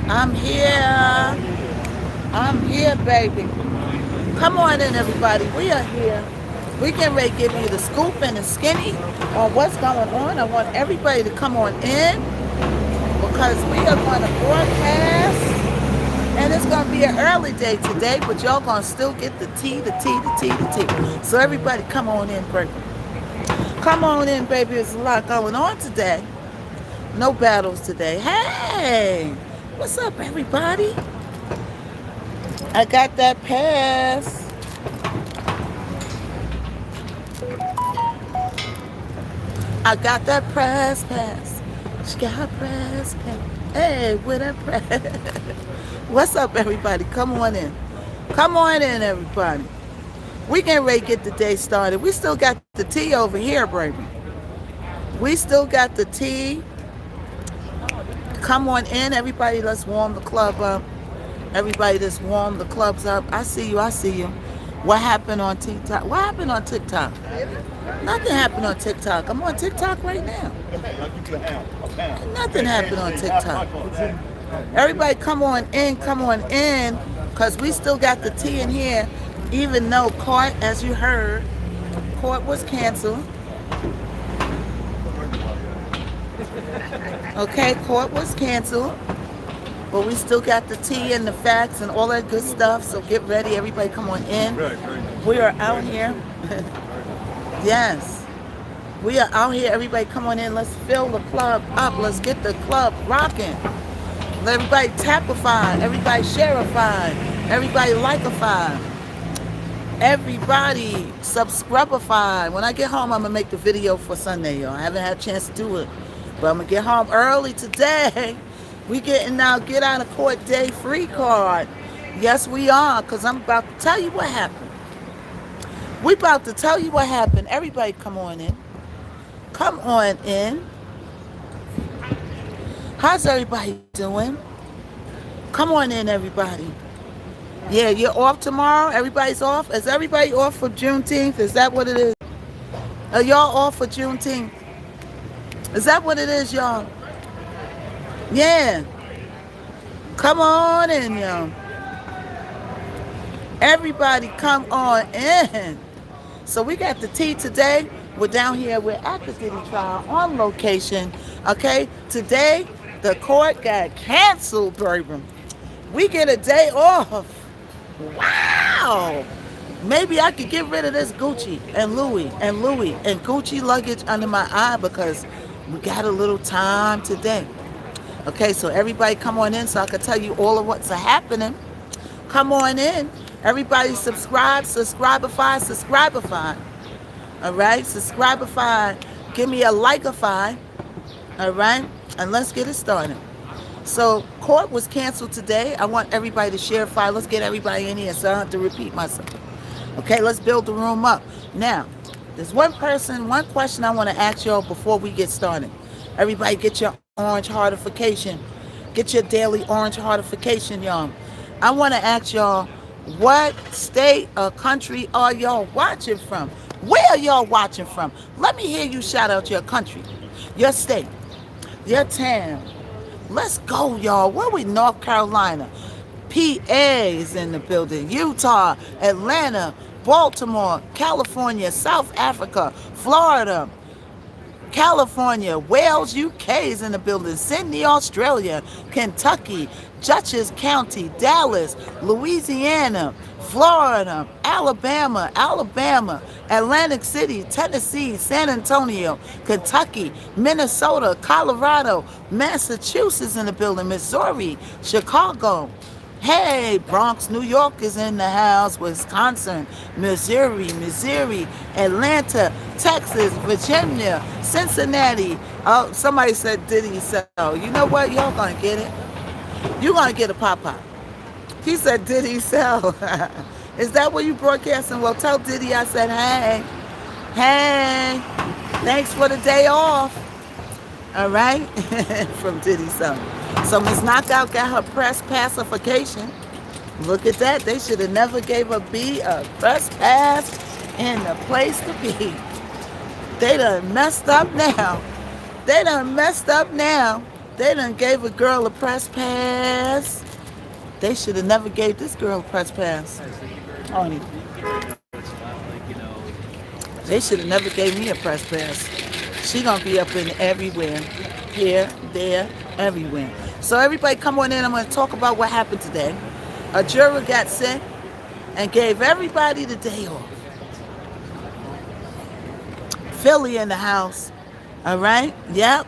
I'm here. I'm here, baby. Come on in, everybody. We are here. We can ready to give you the scoop and the skinny on what's going on. I want everybody to come on in because we are going to broadcast. And it's going to be an early day today, but y'all going to still get the tea, the tea, the tea, the tea. So everybody come on in, baby. Come on in, baby. There's a lot going on today. No battles today. Hey, what's up, everybody? I got that pass. I got that press pass. She got her press pass. Hey, with a press. What's up, everybody? Come on in. Come on in, everybody. We getting ready to get the day started. We still got the tea over here, baby. We still got the tea. Come on in, everybody. Let's warm the club up. Everybody, let's warm the clubs up. I see you. I see you. What happened on TikTok? What happened on TikTok? Nothing happened on TikTok. I'm on TikTok right now. Nothing happened on TikTok. Everybody come on in, because we still got the tea in here, even though court, as you heard, court was canceled. Okay, court was canceled, but we still got the tea and the facts and all that good stuff, so get ready. Everybody come on in. We are out here. Yes. We are out here. Everybody come on in. Let's fill the club up. Let's get the club rocking. Let everybody tapify. Everybody shareify. Everybody likeify. Everybody subscribeify. When I get home, I'm going to make the video for Sunday, y'all. I haven't had a chance to do it. But I'm going to get home early today. We getting now get out of court day free card. Yes, we are, because I'm about to tell you what happened. We about to tell you what happened. Everybody come on in. Come on in. How's everybody doing? Come on in, everybody. Yeah, you're off tomorrow? Everybody's off? Is everybody off for Juneteenth? Is that what it is? Are y'all off for Juneteenth? Is that what it is, y'all? Yeah. Come on in, y'all. Everybody come on in. So we got the tea today. We're down here. We're at the Diddy trial on location. Okay? Today, the court got canceled, baby. We get a day off. Wow. Maybe I could get rid of this Gucci and Louis and Gucci luggage under my eye because we got a little time today. Okay, so everybody come on in so I can tell you all of what's happening. Come on in. Everybody subscribeify. All right, subscribeify. Give me a likeify. All right, and let's get it started. So court was canceled today. I want everybody to share file. Let's get everybody in here so I don't have to repeat myself. Okay, let's build the room up. Now, there's one question I want to ask y'all before we get started. Everybody get your orange heartification. Get your daily orange heartification, y'all. I want to ask y'all, what state or country are y'all watching from? Where are y'all watching from? Let me hear you shout out your country, your state, your town. Let's go, y'all. Where we? North Carolina. PA is in the building. Utah, Atlanta, Baltimore, California, South Africa, Florida, California, Wales, UK is in the building. Sydney, Australia, Kentucky, Dutchess County, Dallas, Louisiana, Florida, Alabama, Atlantic City, Tennessee, San Antonio, Kentucky, Minnesota, Colorado, Massachusetts in the building, Missouri, Chicago. Hey, Bronx, New York is in the house. Wisconsin, Missouri, Atlanta, Texas, Virginia, Cincinnati. Oh, somebody said Diddy sell. You know what? Y'all gonna get it. You're gonna get a pop-pop. He said Diddy sell. Is that what you broadcasting? Well, tell Diddy I said, hey, thanks for the day off. All right? From Diddy sell. So Miss Knockout got her press pacification. Look at that. They should have never gave a B a press pass in the place to be. They done messed up now. They done gave a girl a press pass. They should have never gave this girl a press pass. Honey, they should have never gave me a press pass. She gonna be up in everywhere, here, there, everywhere. So everybody, come on in. I'm gonna talk about what happened today. A juror got sick and gave everybody the day off. Philly in the house. All right. Yep.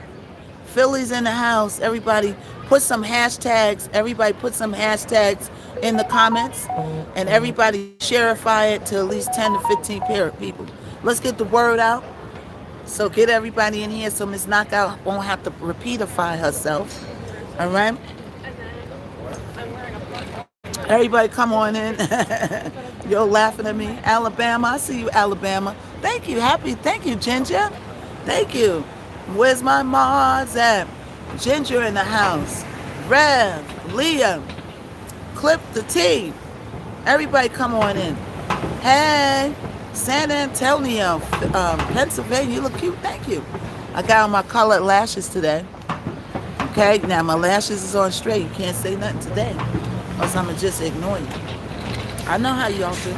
Philly's in the house. Everybody put some hashtags. Everybody put some hashtags in the comments, and everybody shareify it to at least 10 to 15 people. Let's get the word out. So get everybody in here so Miss Knockout won't have to repeatify herself. All right. Everybody come on in. You're laughing at me. Alabama. I see you, Alabama. Thank you. Thank you, Ginger. Thank you. Where's my Mars at? Ginger in the house. Rev, Leah, Clip the T. Everybody come on in. Hey, San Antonio, Pennsylvania. You look cute. Thank you. I got on my colored lashes today. Okay, now my lashes is on straight. You can't say nothing today, or else I'm going to just ignore you. I know how y'all do.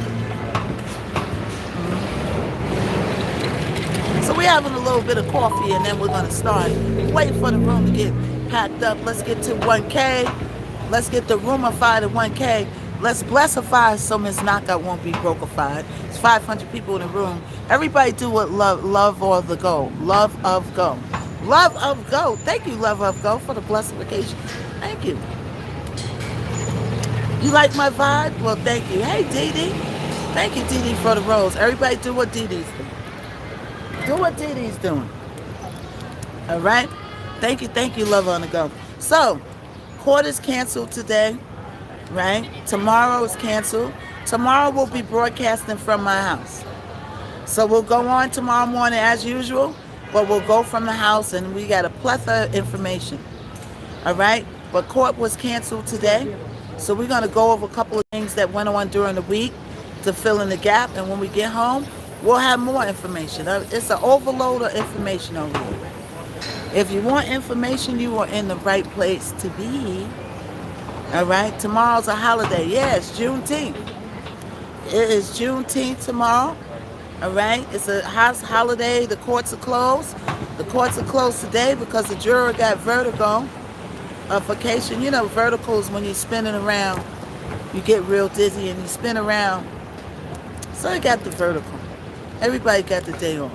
So we're having a little bit of coffee, and then we're going to start. Waiting for the room to get packed up. Let's get to 1K. Let's get the roomified at 1K. Let's blessify so Miss Knockout won't be brokified. It's 500 people in the room. Everybody do what love or the go. Love of go. Love of go. Thank you, love of go, for the blessification. Thank you. You like my vibe? Well, thank you. Hey, Diddy. Thank you, Diddy, for the rose. Everybody do what Diddy's doing. Do what Diddy's doing. All right? Thank you, love on the go. So, court is canceled today, right? Tomorrow is canceled. Tomorrow we'll be broadcasting from my house. So we'll go on tomorrow morning as usual, but we'll go from the house, and we got a plethora of information. All right? But court was canceled today. So we're going to go over a couple of things that went on during the week to fill in the gap. And when we get home, we'll have more information. It's an overload of information over here. If you want information, you are in the right place to be. All right? Tomorrow's a holiday. Yeah, it's Juneteenth. It is Juneteenth tomorrow. All right? It's a holiday. The courts are closed. The courts are closed today because the juror got vertigo. Vacation, you know, verticals, when you're spinning around, you get real dizzy and you spin around. So I got the vertical. Everybody got the day off.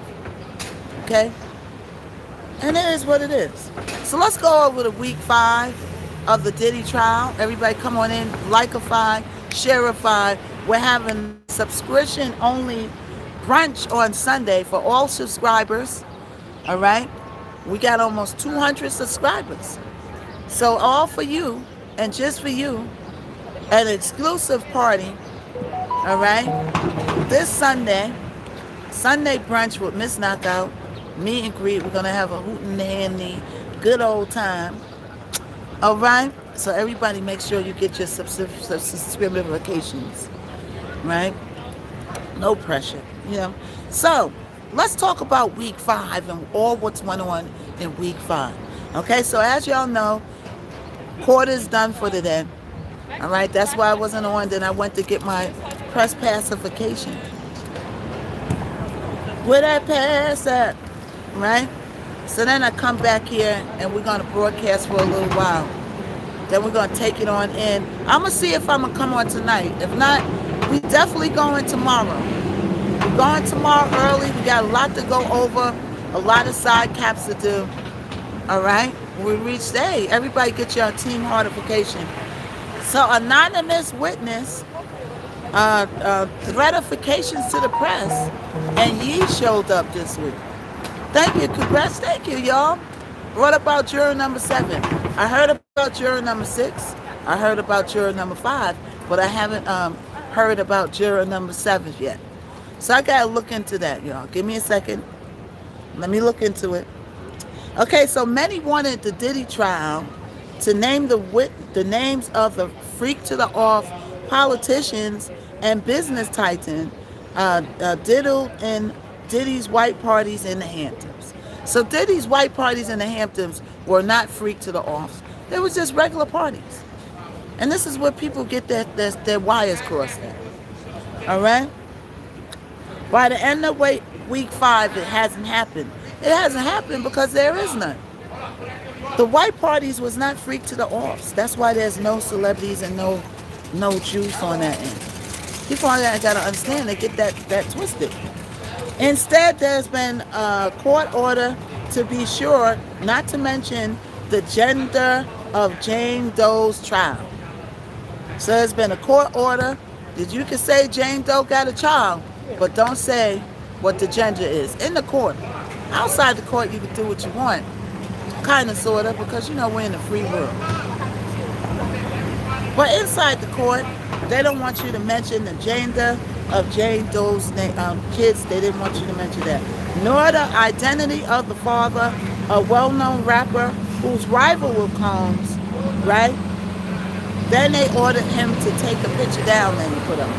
Okay? And it is what it is. So let's go over the week 5 of the Diddy trial. Everybody come on in, likeify, shareify. We're having subscription only brunch on Sunday for all subscribers. All right? We got almost 200 subscribers. So all for you, and just for you, an exclusive party, all right? This Sunday brunch with Miss Knockout, meet and greet. We're going to have a hootin' handy, good old time, all right? So everybody make sure you get your subscriptions, right? No pressure, you know? So let's talk about week 5 and all what's went on in week 5. Okay, so as y'all know, court is done for today. All right, that's why I wasn't on. Then I went to get my press pacification. Where that pass at? Right? So then I come back here and we're going to broadcast for a little while. Then we're going to take it on in. I'm going to see if I'm going to come on tonight. If not, we definitely going tomorrow. We're going tomorrow early. We got a lot to go over, a lot of side caps to do. All right? We reached, hey, everybody get your team heartification. So anonymous witness, threatifications to the press, and ye showed up this week. Thank you, congrats, thank you, y'all. What about juror number 7? I heard about juror number 6. I heard about juror number 5, but I haven't heard about juror number 7 yet. So I gotta look into that, y'all. Give me a second. Let me look into it. Okay, so many wanted the Diddy trial to name the names of the freak to the off politicians and business titan diddled in Diddy's white parties in the Hamptons. So Diddy's white parties in the Hamptons were not freaked to the offs. They was just regular parties. And this is where people get their wires crossed at. All right? By the end of week 5, it hasn't happened. It hasn't happened because there is none. The white parties was not freaked to the offs. That's why there's no celebrities and no juice on that end. People on that got to understand, they get that twisted. Instead, there's been a court order to be sure not to mention the gender of Jane Doe's child. So there's been a court order that you can say Jane Doe got a child, but don't say what the gender is in the court. Outside the court, you can do what you want, kind of, sort of, because we're in a free world. But inside the court, they don't want you to mention the gender of Jane Doe's kids. They didn't want you to mention that. Nor the identity of the father, a well-known rapper whose rival was Combs, right? Then they ordered him to take a picture down and put up.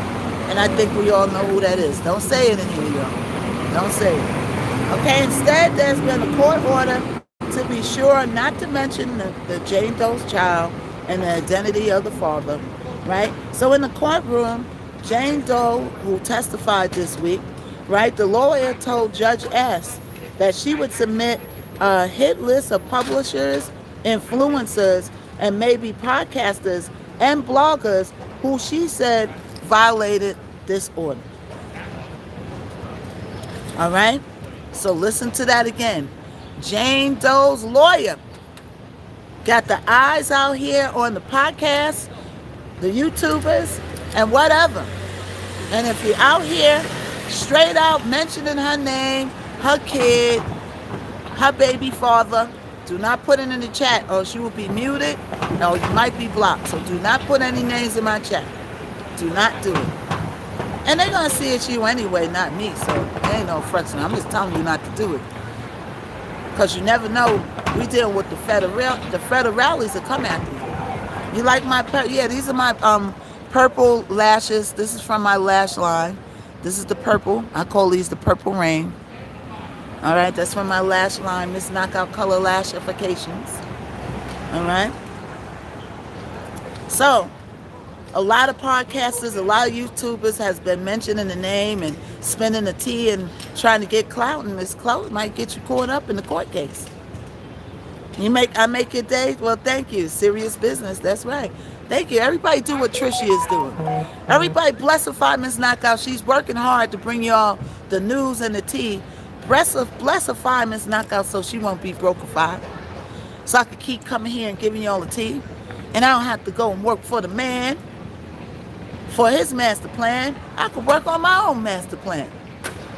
And I think we all know who that is. Don't say it in here, y'all. Don't say it. Okay, instead, there's been a court order to be sure not to mention the Jane Doe's child and the identity of the father, right? So in the courtroom, Jane Doe, who testified this week, right, the lawyer told Judge S that she would submit a hit list of publishers, influencers, and maybe podcasters and bloggers who she said violated this order. All right? So listen to that again. Jane Doe's lawyer got the eyes out here on the podcasts, the YouTubers, and whatever. And if you're out here straight out mentioning her name, her kid, her baby father, do not put it in the chat or she will be muted or you might be blocked. So do not put any names in my chat. Do not do it. And they're going to see it's you anyway, not me. So there ain't no friction. I'm just telling you not to do it. Because you never know. We deal with the federales that come after you. You like my, these are my purple lashes. This is from my lash line. This is the purple. I call these the purple rain. All right, that's from my lash line, Miss Knockout Color Lashifications. All right. So, a lot of podcasters, a lot of YouTubers has been mentioning the name and spending the tea and trying to get clout, and this clout might get you caught up in the court case. I make your day? Well, thank you. Serious business. That's right. Thank you. Everybody do what Trisha is doing. Everybody blessify Miss Knockout. She's working hard to bring y'all the news and the tea. Blessify Miss Knockout so she won't be brokified. So I can keep coming here and giving y'all the tea. And I don't have to go and work for the man, for his master plan. I could work on my own master plan.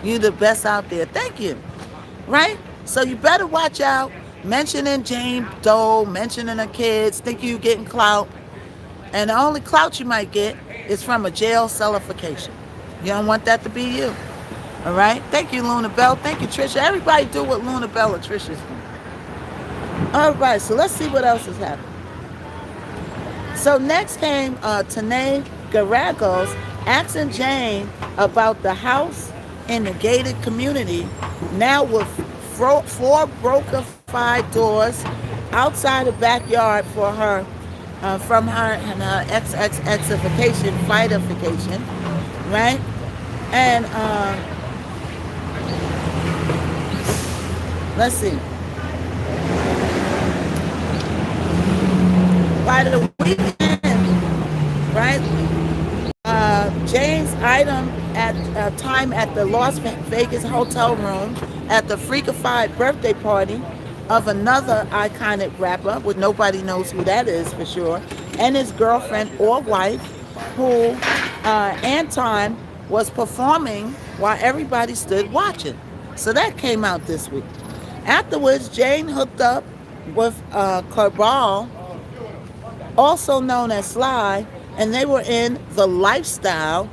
You're the best out there. Thank you. Right? So you better watch out. Mentioning Jane Doe, mentioning her kids, think you getting clout. And the only clout you might get is from a jail cellification. You don't want that to be you. All right? Thank you, Luna Bell. Thank you, Trisha. Everybody do what Luna Bell and Trisha's doing. All right, so let's see what else is happening. So next came Tanae Garagos asking Jane about the house in the gated community, now with 4 brokified doors outside the backyard for her, from her and her XXXification, fightification, right? And let's see. By the weekend, right? Jane's item at time at the Las Vegas hotel room at the freakified birthday party of another iconic rapper, which nobody knows who that is for sure, and his girlfriend or wife, who Anton was performing while everybody stood watching. So that came out this week. Afterwards, Jane hooked up with Carball, also known as Sly, and they were in The Lifestyle,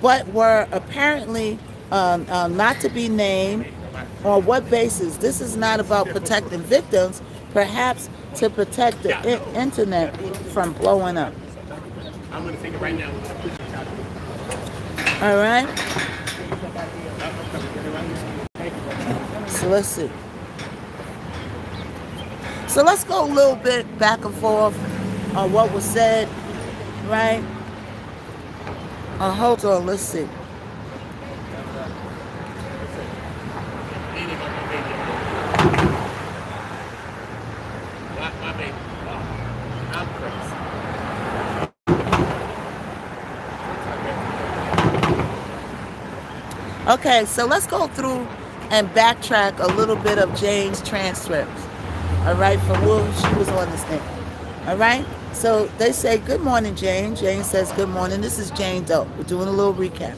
but were apparently not to be named. On what basis? This is not about protecting victims, perhaps to protect the internet from blowing up. I'm going to take it right now. All right. So let's see. So let's go a little bit back and forth on what was said, right? Hold on, let's see. Okay, so let's go through and backtrack a little bit of Jane's transcripts. All right, from where she was on the stand. All right, so they say, "Good morning, Jane." Jane says, "Good morning. This is Jane Doe." We're doing a little recap.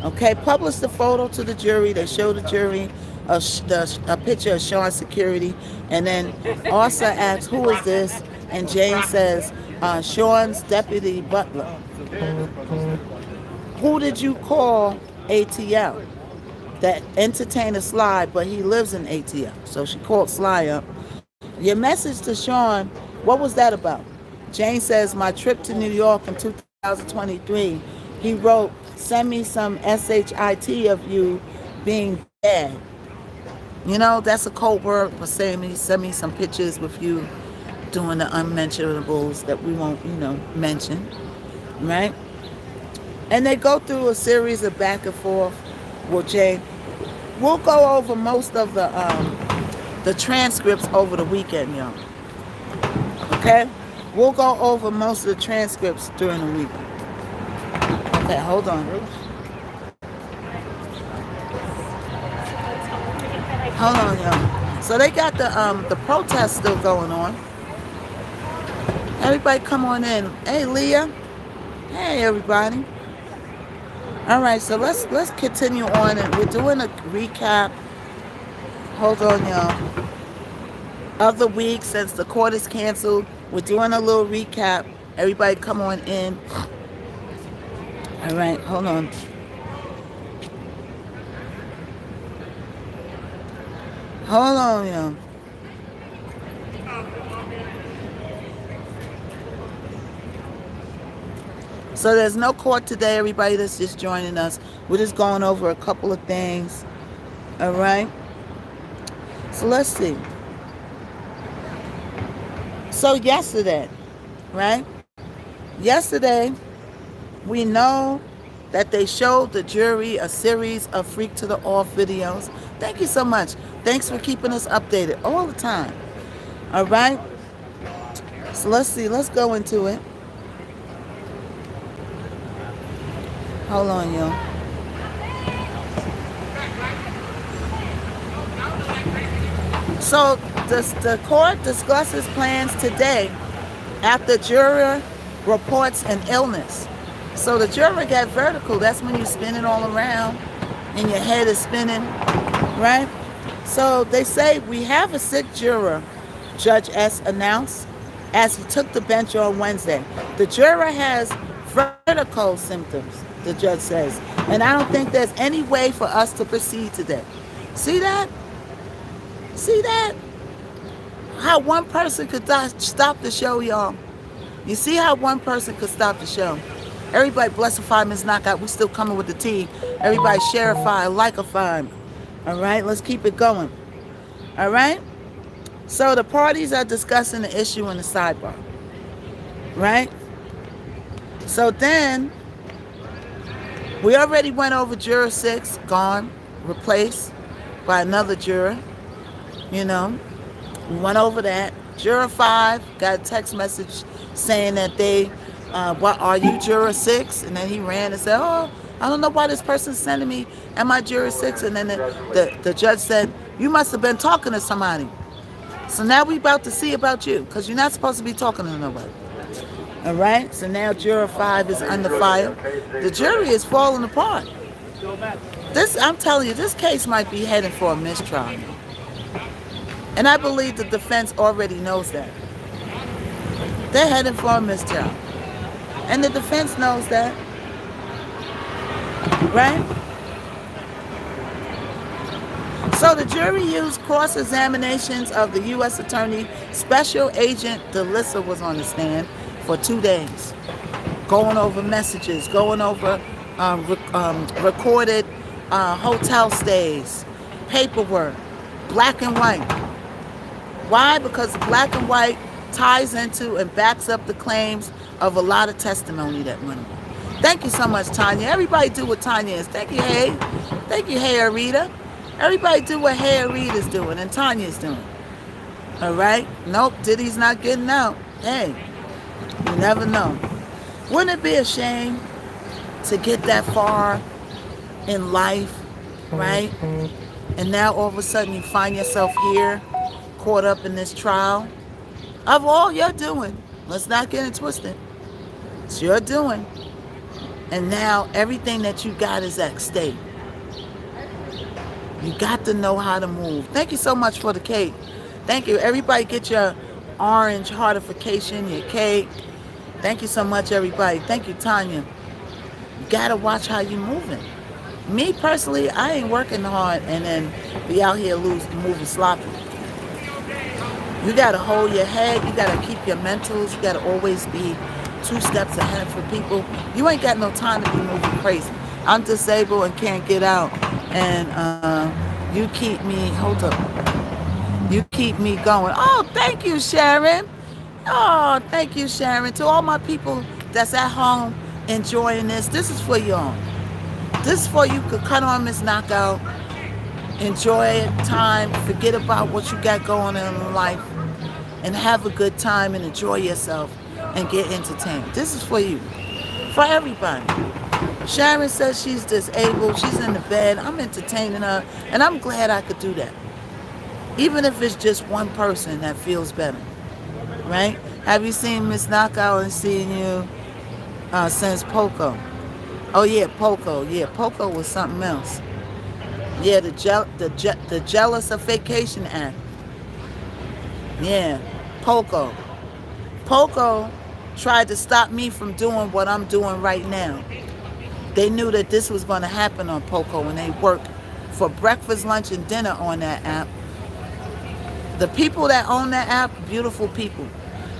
Okay, publish the photo to the jury. They show the jury a picture of Sean's security, and then also asks, "Who is this?" And Jane says, "Sean's deputy butler." "Who did you call ATL?" "That entertainer Sly, but he lives in ATL." So she called Sly up. "Your message to Sean, what was that about?" Jane says, "My trip to New York in 2023. He wrote, 'Send me some SHIT of you being bad.'" You know, that's a code word for saying, "Send me some pictures with you doing the unmentionables that we won't, mention." Right? And they go through a series of back and forth with Jane. We'll go over most of the transcripts over the weekend, y'all. Okay? We'll go over most of the transcripts during the weekend. Okay, hold on. Hold on, y'all. So they got the protest still going on. Everybody come on in. Hey, Leah. Hey, everybody. All right, so let's continue on, and we're doing a recap. Hold on, y'all. Of the week since the court is canceled, we're doing a little recap. Everybody come on in. All right, hold on. Hold on, y'all. So there's no court today, everybody that's just joining us. We're just going over a couple of things. All right. So let's see. So yesterday, right? Yesterday, we know that they showed the jury a series of Freak to the Off videos. Thank you so much. Thanks for keeping us updated all the time. All right. So let's see. Let's go into it. Hold on, y'all. So the court discusses plans today after juror reports an illness. So the juror got vertical. That's when you're spinning all around and your head is spinning, right? So they say, "We have a sick juror," Judge S announced as he took the bench on Wednesday. "The juror has vertical symptoms," the judge says, "and I don't think there's any way for us to proceed today." See that? See that? How one person could stop the show, y'all. You see how one person could stop the show. Everybody blessify missknockout. We still coming with the tea. Everybody shareify, likeify. All right, let's keep it going. All right? So the parties are discussing the issue in the sidebar. Right? So then, we already went over juror 6, gone, replaced by another juror. We went over that. Juror 5 got a text message saying that what are you, juror 6? And then he ran and said, "Oh, I don't know why this person's sending me. Am I juror 6?" And then the judge said, "You must have been talking to somebody. So now we about to see about you, because you're not supposed to be talking to nobody." All right? So now juror 5 is under fire. The jury is falling apart. I'm telling you, this case might be heading for a mistrial. And I believe the defense already knows that. They're heading for a mistrial. And the defense knows that. Right? So the jury used cross-examinations of the U.S. Attorney Special Agent DeLissa was on the stand for 2 days, going over messages, going over recorded hotel stays, paperwork, black and white. Why? Because the black and white ties into and backs up the claims of a lot of testimony that went on. Thank you so much, Tanya. Everybody do what Tanya is. Thank you, Hey. Thank you, Hey Arita. Everybody do what Hey Arita's doing and Tanya's doing. All right? Nope, Diddy's not getting out. Hey, you never know. Wouldn't it be a shame to get that far in life, right? And now all of a sudden you find yourself here, caught up in this trial of all you're doing. Let's not get it twisted. It's your doing. And now everything that you got is at stake. You got to know how to move. Thank you so much for the cake. Thank you. Everybody get your orange heartification, your cake. Thank you so much, everybody. Thank you, Tanya. You got to watch how you're moving. Me personally, I ain't working hard and then be out here moving sloppy. You got to hold your head. You got to keep your mentals. You got to always be 2 steps ahead for people. You ain't got no time to be moving crazy. I'm disabled and can't get out. And you keep me, hold up. You keep me going. Oh, thank you, Sharon. Oh, thank you, Sharon. To all my people that's at home enjoying this, this is for y'all. This is for you to cut on Miss Knockout, enjoy time, forget about what you got going on in life, and have a good time and enjoy yourself and get entertained. This is for you, for everybody. Sharon says she's disabled, she's in the bed, I'm entertaining her, and I'm glad I could do that. Even if it's just one person that feels better, right? Have you seen Miss Knockout and seen you since Poco? Oh yeah, Poco. Yeah, Poco was something else. Yeah, the Jealous of Vacation Act. Yeah, Poco. Poco tried to stop me from doing what I'm doing right now. They knew that this was going to happen on Poco when they worked for breakfast, lunch, and dinner on that app. The people that own that app, beautiful people.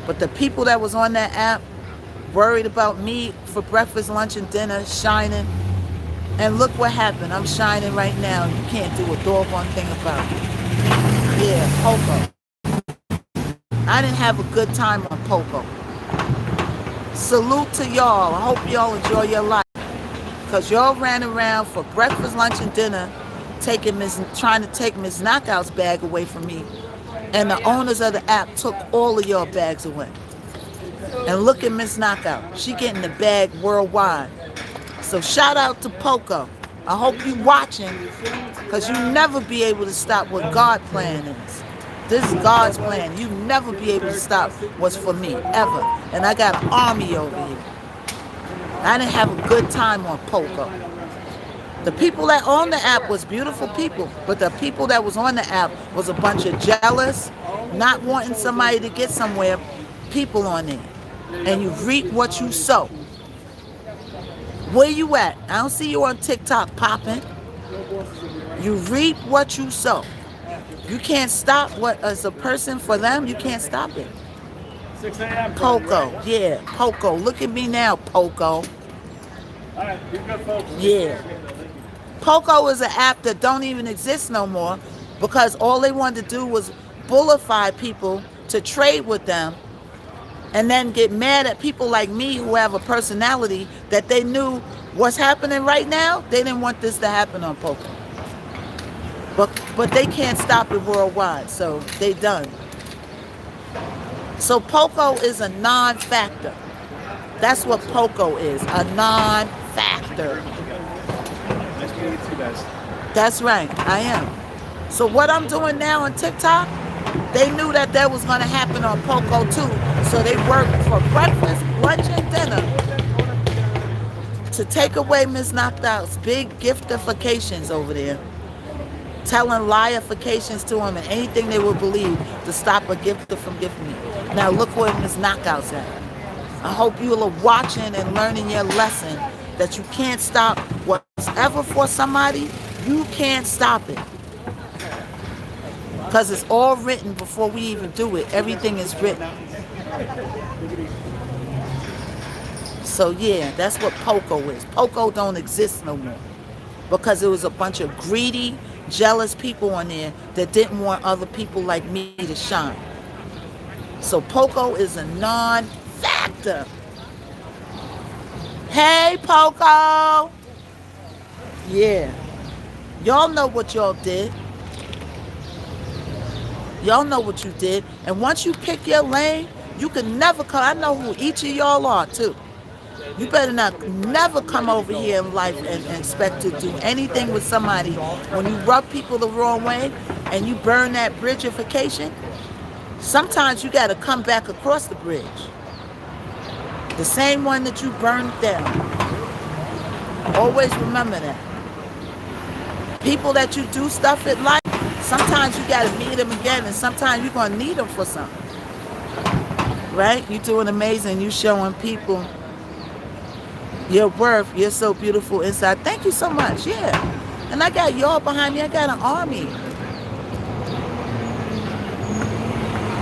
But the people that was on that app worried about me for breakfast, lunch, and dinner, shining. And look what happened. I'm shining right now. You can't do a doggone thing about it. Yeah, Poco. I didn't have a good time on Poco. Salute to y'all. I hope y'all enjoy your life. Because y'all ran around for breakfast, lunch, and dinner trying to take Miss Knockout's bag away from me. And the owners of the app took all of your bags away. And look at Miss Knockout. She getting the bag worldwide. So shout out to Poco. I hope you watching, because you never be able to stop what God's plan is. This is God's plan. You never be able to stop what's for me, ever. And I got an army over here. I didn't have a good time on Poco. The people that owned the app was beautiful people, but the people that was on the app was a bunch of jealous, not wanting somebody to get somewhere, people on there. And you reap what you sow. Where you at? I don't see you on TikTok popping. You reap what you sow. You can't stop what as a person for them, you can't stop it. 6 a.m. Poco, yeah, Poco. Look at me now, Poco. Alright, you're good, folks. Yeah. Poco is an app that don't even exist no more because all they wanted to do was bullify people to trade with them and then get mad at people like me who have a personality that they knew what's happening right now. They didn't want this to happen on Poco. But they can't stop it worldwide, so they done. So Poco is a non-factor. That's what Poco is, a non-factor. Nice meeting you too, guys. That's right, I am. So what I'm doing now on TikTok, they knew that was going to happen on Poco too. So they worked for breakfast, lunch, and dinner to take away Miss Knockout's big giftifications over there. Telling liarifications to them and anything they would believe to stop a gifter from gifting me. Now look where Miss Knockout's at. I hope you are watching and learning your lesson that you can't stop what's ever for somebody. You can't stop it. Because it's all written before we even do it. Everything is written. So yeah, that's what Poco is. Poco don't exist no more. Because it was a bunch of greedy, jealous people on there that didn't want other people like me to shine. So Poco is a non-factor. Hey, Poco. Yeah. Y'all know what y'all did. Y'all know what you did. And once you pick your lane, you can never come. I know who each of y'all are, too. You better not never come over here in life and expect to do anything with somebody. When you rub people the wrong way and you burn that bridgeification, sometimes you got to come back across the bridge. The same one that you burned down. Always remember that. People that you do stuff with life, sometimes you got to meet them again, and sometimes you're going to need them for something. Right? You're doing amazing. You showing people your worth. You're so beautiful inside. Thank you so much. Yeah. And I got y'all behind me. I got an army.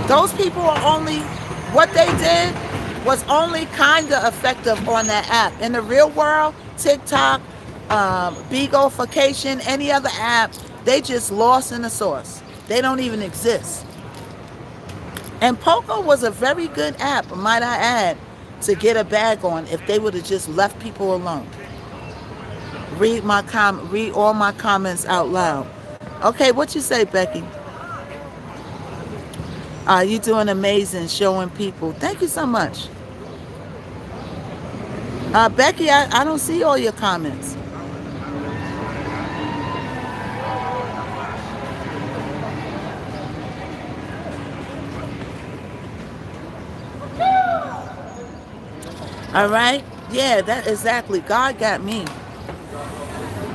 Those people are only, what they did was only kind of effective on that app. In the real world, TikTok, Beaglification, any other app, they just lost in the source. They don't even exist. And Poco was a very good app, might I add, to get a bag on if they would have just left people alone. Read all my comments out loud. Okay, what you say, Becky? You doing amazing, showing people. Thank you so much. Becky, I don't see all your comments. All right? Yeah, that exactly. God got me.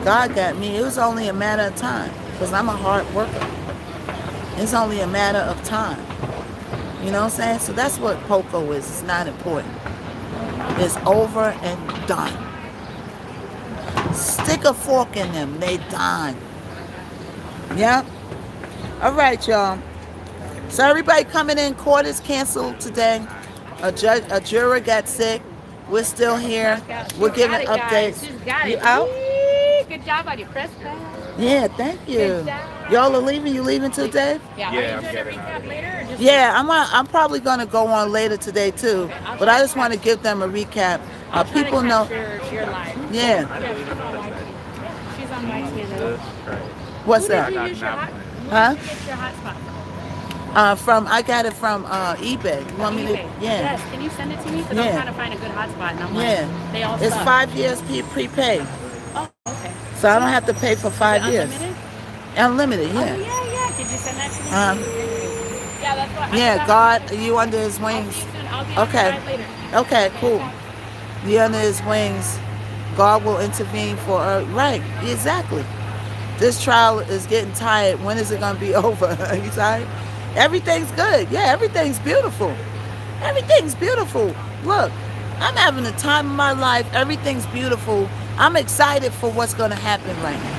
God got me. It was only a matter of time because I'm a hard worker. It's only a matter of time. You know what I'm saying? So that's what Poco is. It's not important. It's over and done. Stick a fork in them. They done. Yep. All right, y'all. So everybody coming in, court is canceled today. A juror got sick. We're still here. We're giving updates. You out? Good job on your press pass. Yeah, thank you. Y'all are leaving? You leaving too, Dave? Yeah, are you doing a recap later? Or just Yeah, I'm probably going to go on later today too. But I just want to give them a recap. People know. Your live. Yeah. She's on my channel. What's that? Who did you use your Huh? Who did you get your hotspot from? I got it from eBay. You want me to? eBay. Yeah. Yes. Can you send it to me? Because Yeah. I'm trying to find a good hotspot, and I'm Yeah. like, they all It's suck. 5 years prepaid. Oh, okay. So I don't have to pay for 5 years. Unlimited? Unlimited, Oh, yeah. yeah. Could you send that to me? Yeah, that's what. Yeah, God, you under his wings. I'll be Okay. on later. Okay, cool. You under his wings. God will intervene for her. Right, exactly. This trial is getting tired. When is it going to be over? Are you tired? Everything's good. Yeah, everything's beautiful. Everything's beautiful. Look, I'm having the time of my life. Everything's beautiful. I'm excited for what's going to happen right now.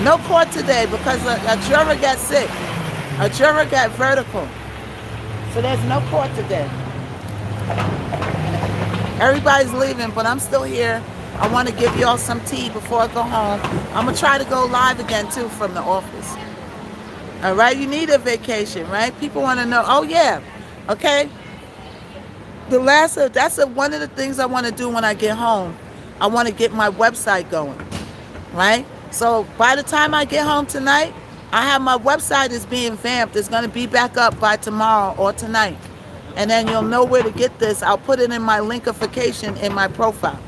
No court today because a juror got sick. A juror got vertical. So there's no court today. Everybody's leaving, but I'm still here. I want to give y'all some tea before I go home. I'm going to try to go live again, too, from the office. All right? You need a vacation, right? People want to know. Oh, yeah. Okay? That's one of the things I want to do when I get home. I want to get my website going, right? So by the time I get home tonight, I have my website is being vamped. It's going to be back up by tomorrow or tonight. And then you'll know where to get this. I'll put it in my linkification in my profile.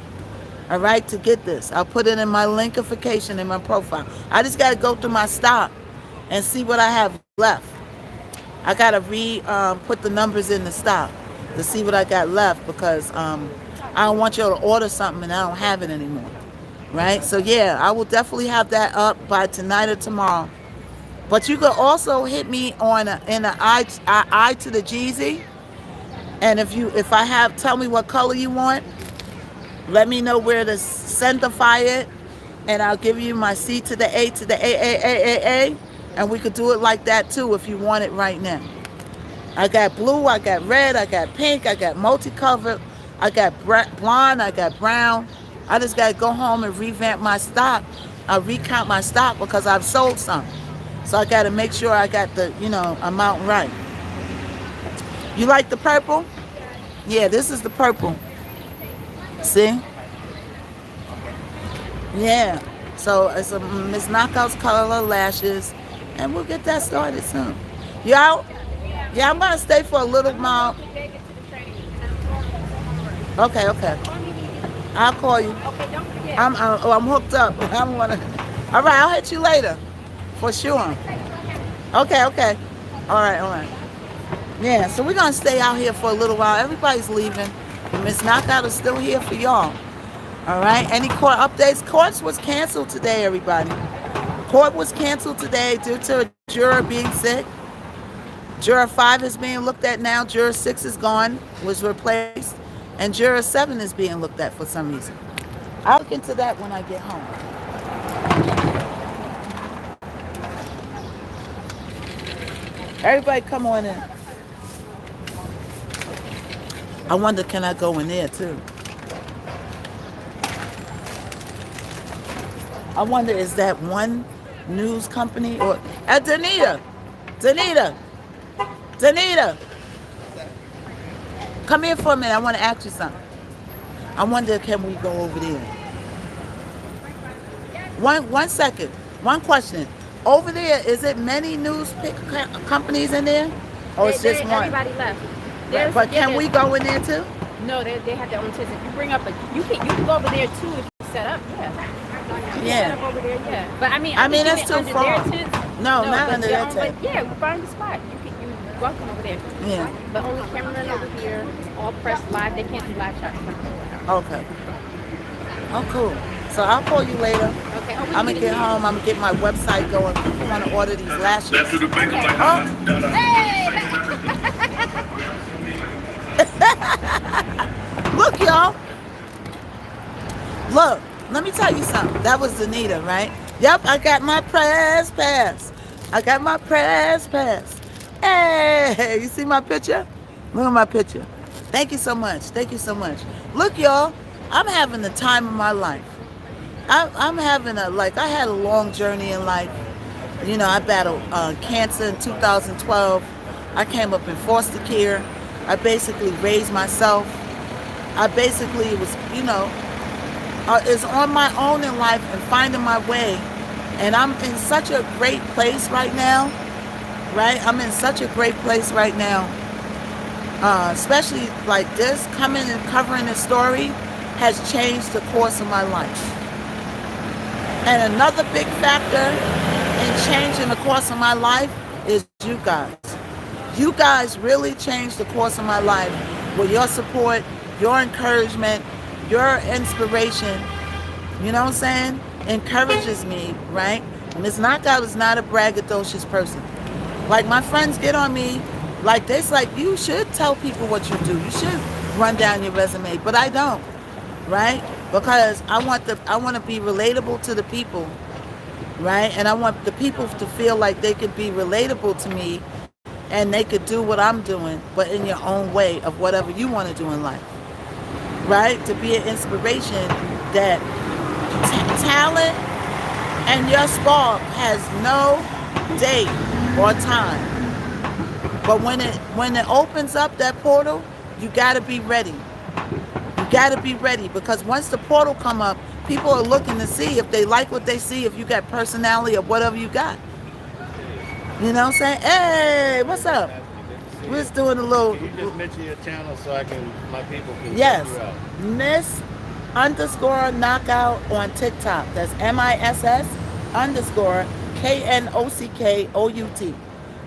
All right, to get this. I'll put it in my linkification in my profile. I just got to go through my stock and see what I have left. I got to put the numbers in the stock to see what I got left because I don't want you to order something and I don't have it anymore. Right? So, yeah, I will definitely have that up by tonight or tomorrow. But you could also hit me on in the I to the Jeezy. And if I have, tell me what color you want. Let me know where to centify it. And I'll give you my C to the A to the A. And we could do it like that too if you want it right now. I got blue, I got red, I got pink, I got multicolored, I got blonde, I got brown. I just got to go home and revamp my stock recount my stock because I've sold some. So I got to make sure I got the, amount right. You like the purple? Yeah, this is the purple. See? Yeah. So it's a Miss Knockout's color lashes, and we'll get that started soon. You out? Yeah, I'm gonna stay for a little while. Okay, okay. I'll call you. I'm hooked up. I don't wanna. All right, I'll hit you later, for sure. Okay, okay. All right, all right. Yeah, so we're gonna stay out here for a little while. Everybody's leaving. Miss Knockout is still here for y'all. All right. Any court updates? Courts was canceled today, everybody. Court was canceled today due to a juror being sick. Juror 5 is being looked at now. Juror 6 is gone, was replaced. And Juror 7 is being looked at for some reason. I'll look into that when I get home. Everybody come on in. I wonder, can I go in there too? I wonder, is that one news company or... Danita! Danita! Danita! Come here for a minute. I want to ask you something. I wonder, can we go over there? One second. One question. Over there, is it many news companies in there? Or it's just one? Everybody left. But can we go in there too? No, they have their own tents. If you bring up you can go over there too if you set up. Yeah. Yeah. Set up over there, yeah. But I mean that's too under far. their tents. No, not under their tent. tent. Yeah, we find the spot. You welcome over there. Yeah. But only cameramen over here, all press live. They can't do live shots. Okay. Oh, cool. So I'll call you later. Okay. Oh, I'm gonna get home. I'm gonna get my website going. I want to order these lashes. Look, y'all. Look, let me tell you something. That was Danita, right? Yep, I got my press pass. I got my press pass. Hey, you see my picture? Look at my picture. Thank you so much. Thank you so much. Look, y'all, I'm having the time of my life. I'm having I had a long journey in life. I battled cancer in 2012. I came up in foster care. I basically raised myself. I basically was, is on my own in life and finding my way. And I'm in such a great place right now, right? I'm in such a great place right now. Especially like this, coming and covering this story has changed the course of my life. And another big factor in changing the course of my life is you guys. You guys really changed the course of my life with your support, your encouragement, your inspiration. You know what I'm saying? Encourages me, right? And Miss Knockout is not a braggadocious person. Like my friends get on me, like they're like, you should tell people what you do. You should run down your resume, but I don't, right? Because I want to be relatable to the people, right? And I want the people to feel like they could be relatable to me and they could do what I'm doing, but in your own way of whatever you want to do in life, right? To be an inspiration that talent and your spark has no date or time. But when it opens up that portal, you got to be ready. You got to be ready because once the portal come up, people are looking to see if they like what they see, if you got personality or whatever you got. You know what I'm saying? Hey, what's up? We're just doing a little... Can you just mention your channel so my people can yes, check you out? Miss_knockout on TikTok. That's MISS_KNOCKOUT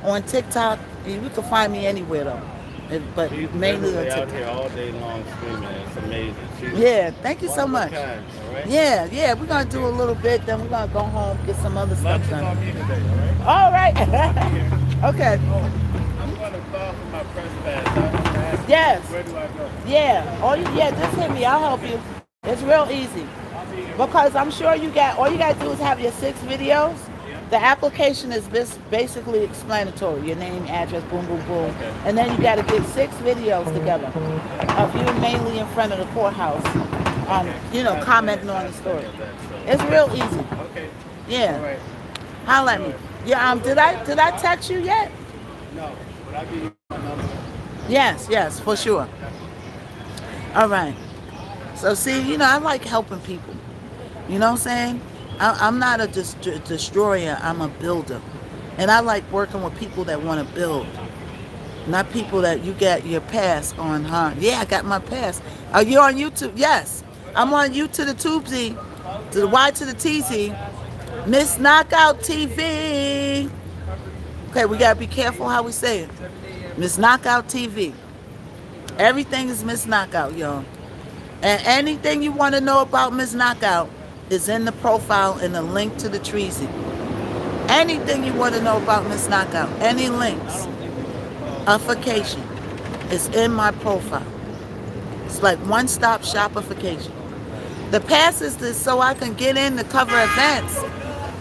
on TikTok. You can find me anywhere though, but She's mainly on out TikTok. here all day long streaming. It's amazing. Yeah, thank you so much. Kind, all right? Yeah, we're gonna do a little bit, then we're gonna go home, get some other stuff Lunch is done. on me today, all right? All right. Okay. I'm going to file for my press pass. I want to ask Yes. you, where do I go? Yeah. Just hit me. I'll help you. It's real easy. Because I'm sure all you got to do is have your 6 videos. The application is basically explanatory. Your name, address, boom, boom, boom. Okay. And then you got to get 6 videos together of you mainly in front of the courthouse commenting on the story. It's real easy. Okay. Yeah. All right. Holla at me. Yeah. Did I text you yet? No, but I'll give you my number. Yes. Yes. For sure. All right. So see, I like helping people. You know what I'm saying? I'm not a destroyer. I'm a builder, and I like working with people that want to build, not people that you get your pass on. Huh? Yeah, I got my pass. Are you on YouTube? Yes, I'm on you to the Tubesy, to the Y to the TZ, Miss Knockout TV. Okay, we gotta be careful how we say it. Miss Knockout TV. Everything is Miss Knockout, y'all. And anything you want to know about Miss Knockout is in the profile and the link to the Treasy. Anything you want to know about Miss Knockout, any links, application is in my profile. It's like one-stop shopification. The pass is this so I can get in to cover events,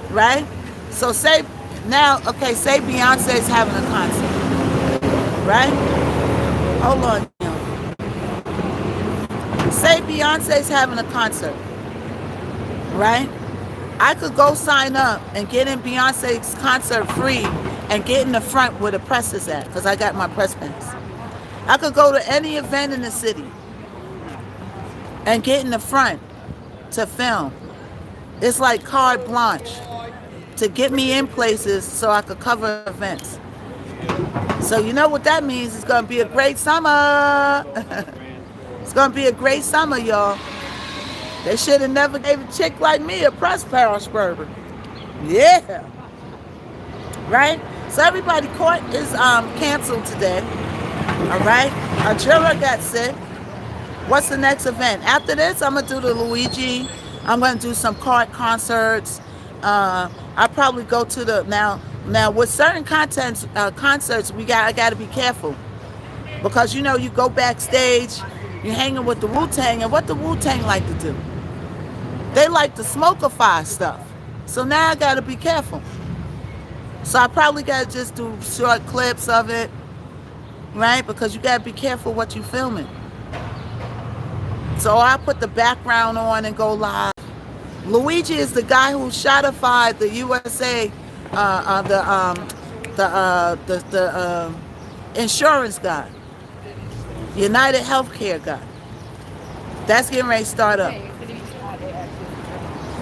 right? So say Beyonce's having a concert, right? Hold on. Say Beyonce's having a concert, right? I could go sign up and get in Beyonce's concert free and get in the front where the press is at because I got my press pass. I could go to any event in the city and get in the front to film. It's like carte blanche to get me in places so I could cover events. So you know what that means? It's going to be a great summer. It's going to be a great summer, y'all. They should have never gave a chick like me a press pass, Berber. Yeah. Right? So everybody court is canceled today. All right? Ajura got sick. What's the next event? After this, I'm going to do the Luigi. I'm going to do some card concerts. I'll probably go to the... Now with certain concerts, I got to be careful. Because, you go backstage... You're hanging with the Wu-Tang, and what the Wu-Tang like to do? They like to smokify stuff. So now I got to be careful. So I probably got to just do short clips of it, right? Because you got to be careful what you're filming. So I put the background on and go live. Luigi is the guy who shotified the USA, the insurance guy. United Healthcare guy. That's getting ready to start up.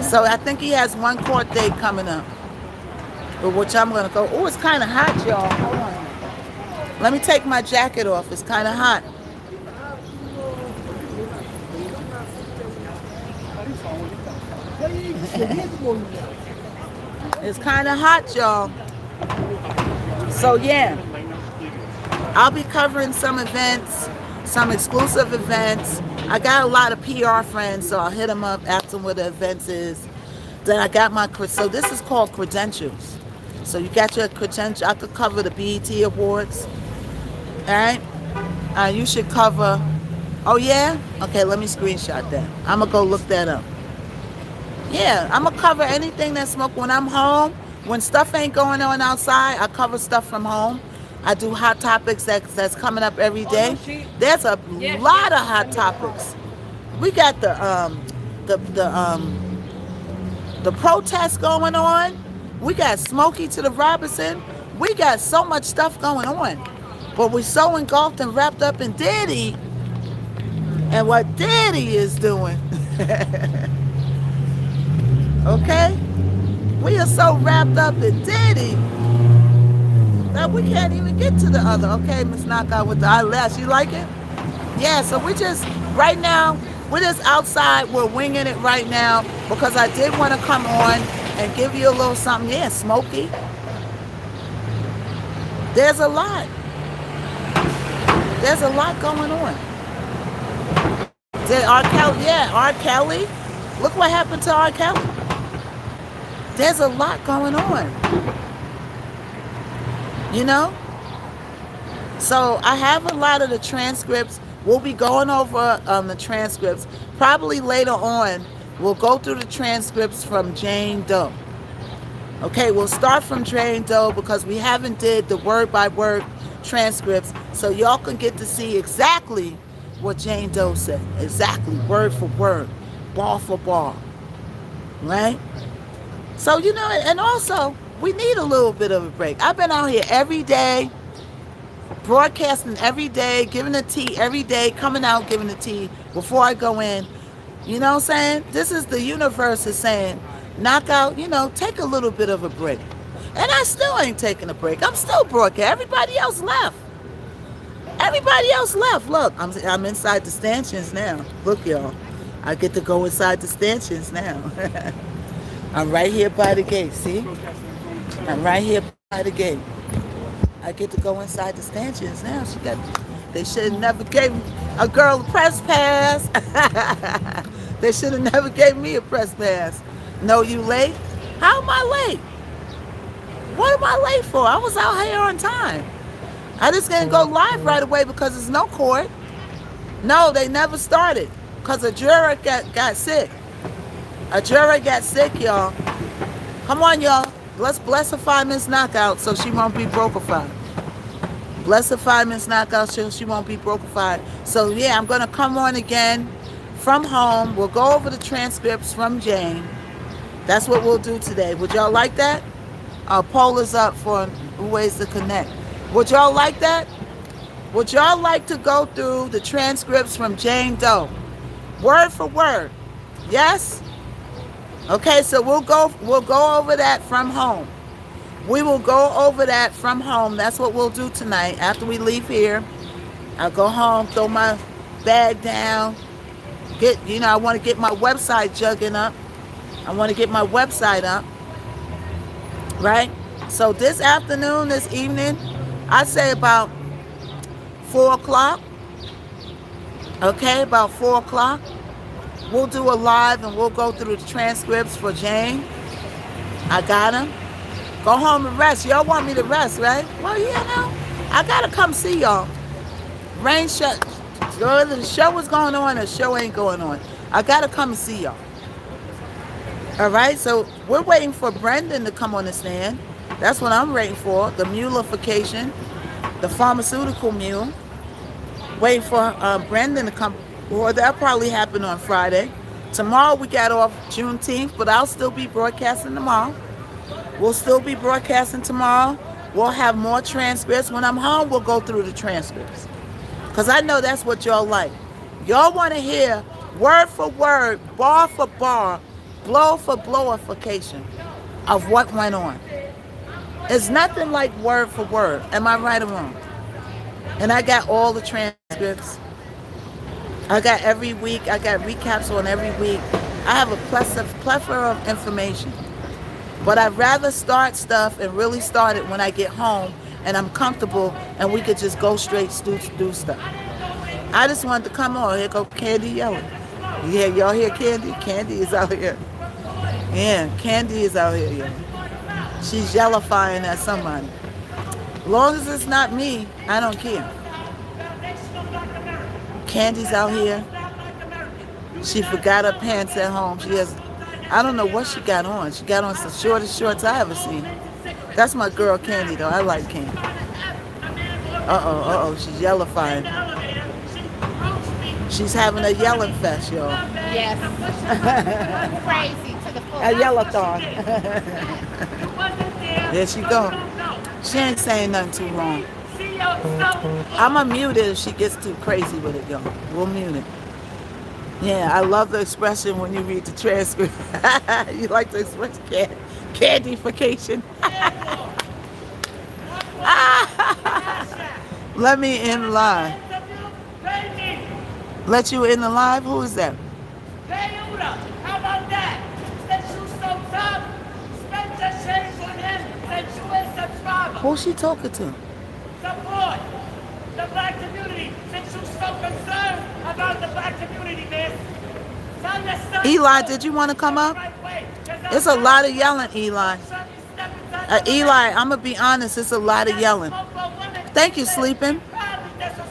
So I think he has one court date coming up, for which I'm going to go. Oh, it's kind of hot, y'all. Hold on. Let me take my jacket off. It's kind of hot. It's kind of hot, y'all. So, yeah. I'll be covering some events, some exclusive events. I got a lot of PR friends, so I'll hit them up, ask them where the events is. Then I got so this is called credentials. So you got your credentials. I could cover the BET Awards. All right? You should cover, oh yeah? Okay, let me screenshot that. I'm going to go look that up. Yeah, I'm going to cover anything that smoke when I'm home. When stuff ain't going on outside, I cover stuff from home. I do hot topics that's coming up every day. There's a lot of hot topics. We got the protests going on. We got Smokey to the Robinson. We got so much stuff going on. But we're so engulfed and wrapped up in Diddy and what Diddy is doing. Okay? We are so wrapped up in Diddy that we can't even get to the other. Okay, Miss Knockout with the eyelash. You like it? Yeah, so we're just, right now, we're just outside. We're winging it right now because I did want to come on and give you a little something. Yeah, Smokey. There's a lot. There's a lot going on. R. Kelly, yeah, R. Kelly. Look what happened to R. Kelly. There's a lot going on. You know? So I have a lot of the transcripts. We'll be going over the transcripts. Probably later on, we'll go through the transcripts from Jane Doe. Okay, we'll start from Jane Doe because we haven't did the word by word transcripts. So y'all can get to see exactly what Jane Doe said. Exactly, word for word, bar for bar. Right? So, and also, we need a little bit of a break. I've been out here every day, broadcasting every day, giving the tea every day, coming out giving the tea before I go in. You know what I'm saying? This is the universe is saying, knock out, take a little bit of a break. And I still ain't taking a break. I'm still broadcasting. Everybody else left. Everybody else left. Look, I'm inside the stanchions now. Look, y'all. I get to go inside the stanchions now. I'm right here by the gate, see? I'm right here by the gate. I get to go inside the stanchions now. They should have never gave a girl a press pass. They should have never gave me a press pass. No, you late? How am I late? What am I late for? I was out here on time. I just didn't go live right away because there's no court. No, they never started because a juror got sick. A juror got sick, y'all. Come on, y'all. Let's blessify Miss Knockout so she won't be brokified. Blessify Miss Knockout so she won't be brokified. So, yeah, I'm going to come on again from home. We'll go over the transcripts from Jane. That's what we'll do today. Would y'all like that? Poll is up for ways to connect. Would y'all like that? Would y'all like to go through the transcripts from Jane Doe? Word for word. Yes? Okay, so we'll go over that from home. We will go over that from home. That's what we'll do tonight. After we leave here, I'll go home, throw my bag down. I want to get my website jugging up. I want to get my website up. Right? So this afternoon, this evening, I'd say about 4 o'clock. Okay, about 4 o'clock. We'll do a live and we'll go through the transcripts for Jane. I got them. Go home and rest. Y'all want me to rest, right? Well, I got to come see y'all. Rain shut. The show is going on, the show ain't going on. I got to come and see y'all. All right, so we're waiting for Brendan to come on the stand. That's what I'm waiting for, the mulification, the pharmaceutical mule. Waiting for Brendan to come. Well, that'll probably happen on Friday. Tomorrow we got off Juneteenth, but I'll still be broadcasting tomorrow. We'll still be broadcasting tomorrow. We'll have more transcripts. When I'm home, we'll go through the transcripts. Because I know that's what y'all like. Y'all want to hear word for word, bar for bar, blow for blowification of what went on. It's nothing like word for word. Am I right or wrong? And I got all the transcripts. I got every week. I got recaps on every week. I have a plethora of information. But I'd rather start stuff and really start it when I get home and I'm comfortable and we could just go straight do stuff. I just wanted to come on. Here go Candy yelling. Yeah, y'all hear Candy? Candy is out here. Yeah, Candy is out here, y'all. She's yellifying at somebody. As long as it's not me, I don't care. Candy's out here. She forgot her pants at home. I don't know what she got on. She got on some shortest shorts I ever seen. That's my girl Candy, though. I like Candy. She's yellifying. She's having a yelling fest, y'all. Yes. Crazy to the full. A yellathon. There she go. She ain't saying nothing too wrong. I'm going to mute it if she gets too crazy with it, y'all. We'll mute it. Yeah, I love the expression when you read the transcript. You like the expression candification. Let me in live. Let you in the live? Who is that? How about that? Since you so tough, spend your change on him since you is subscriber. Who's she talking to? Support the black community since you so concerned about the black community, miss. Tell your son Eli, did you want to come up? It's a lot of yelling, Eli. Eli, I'm going to be honest, it's a lot of yelling. Thank you, sleeping.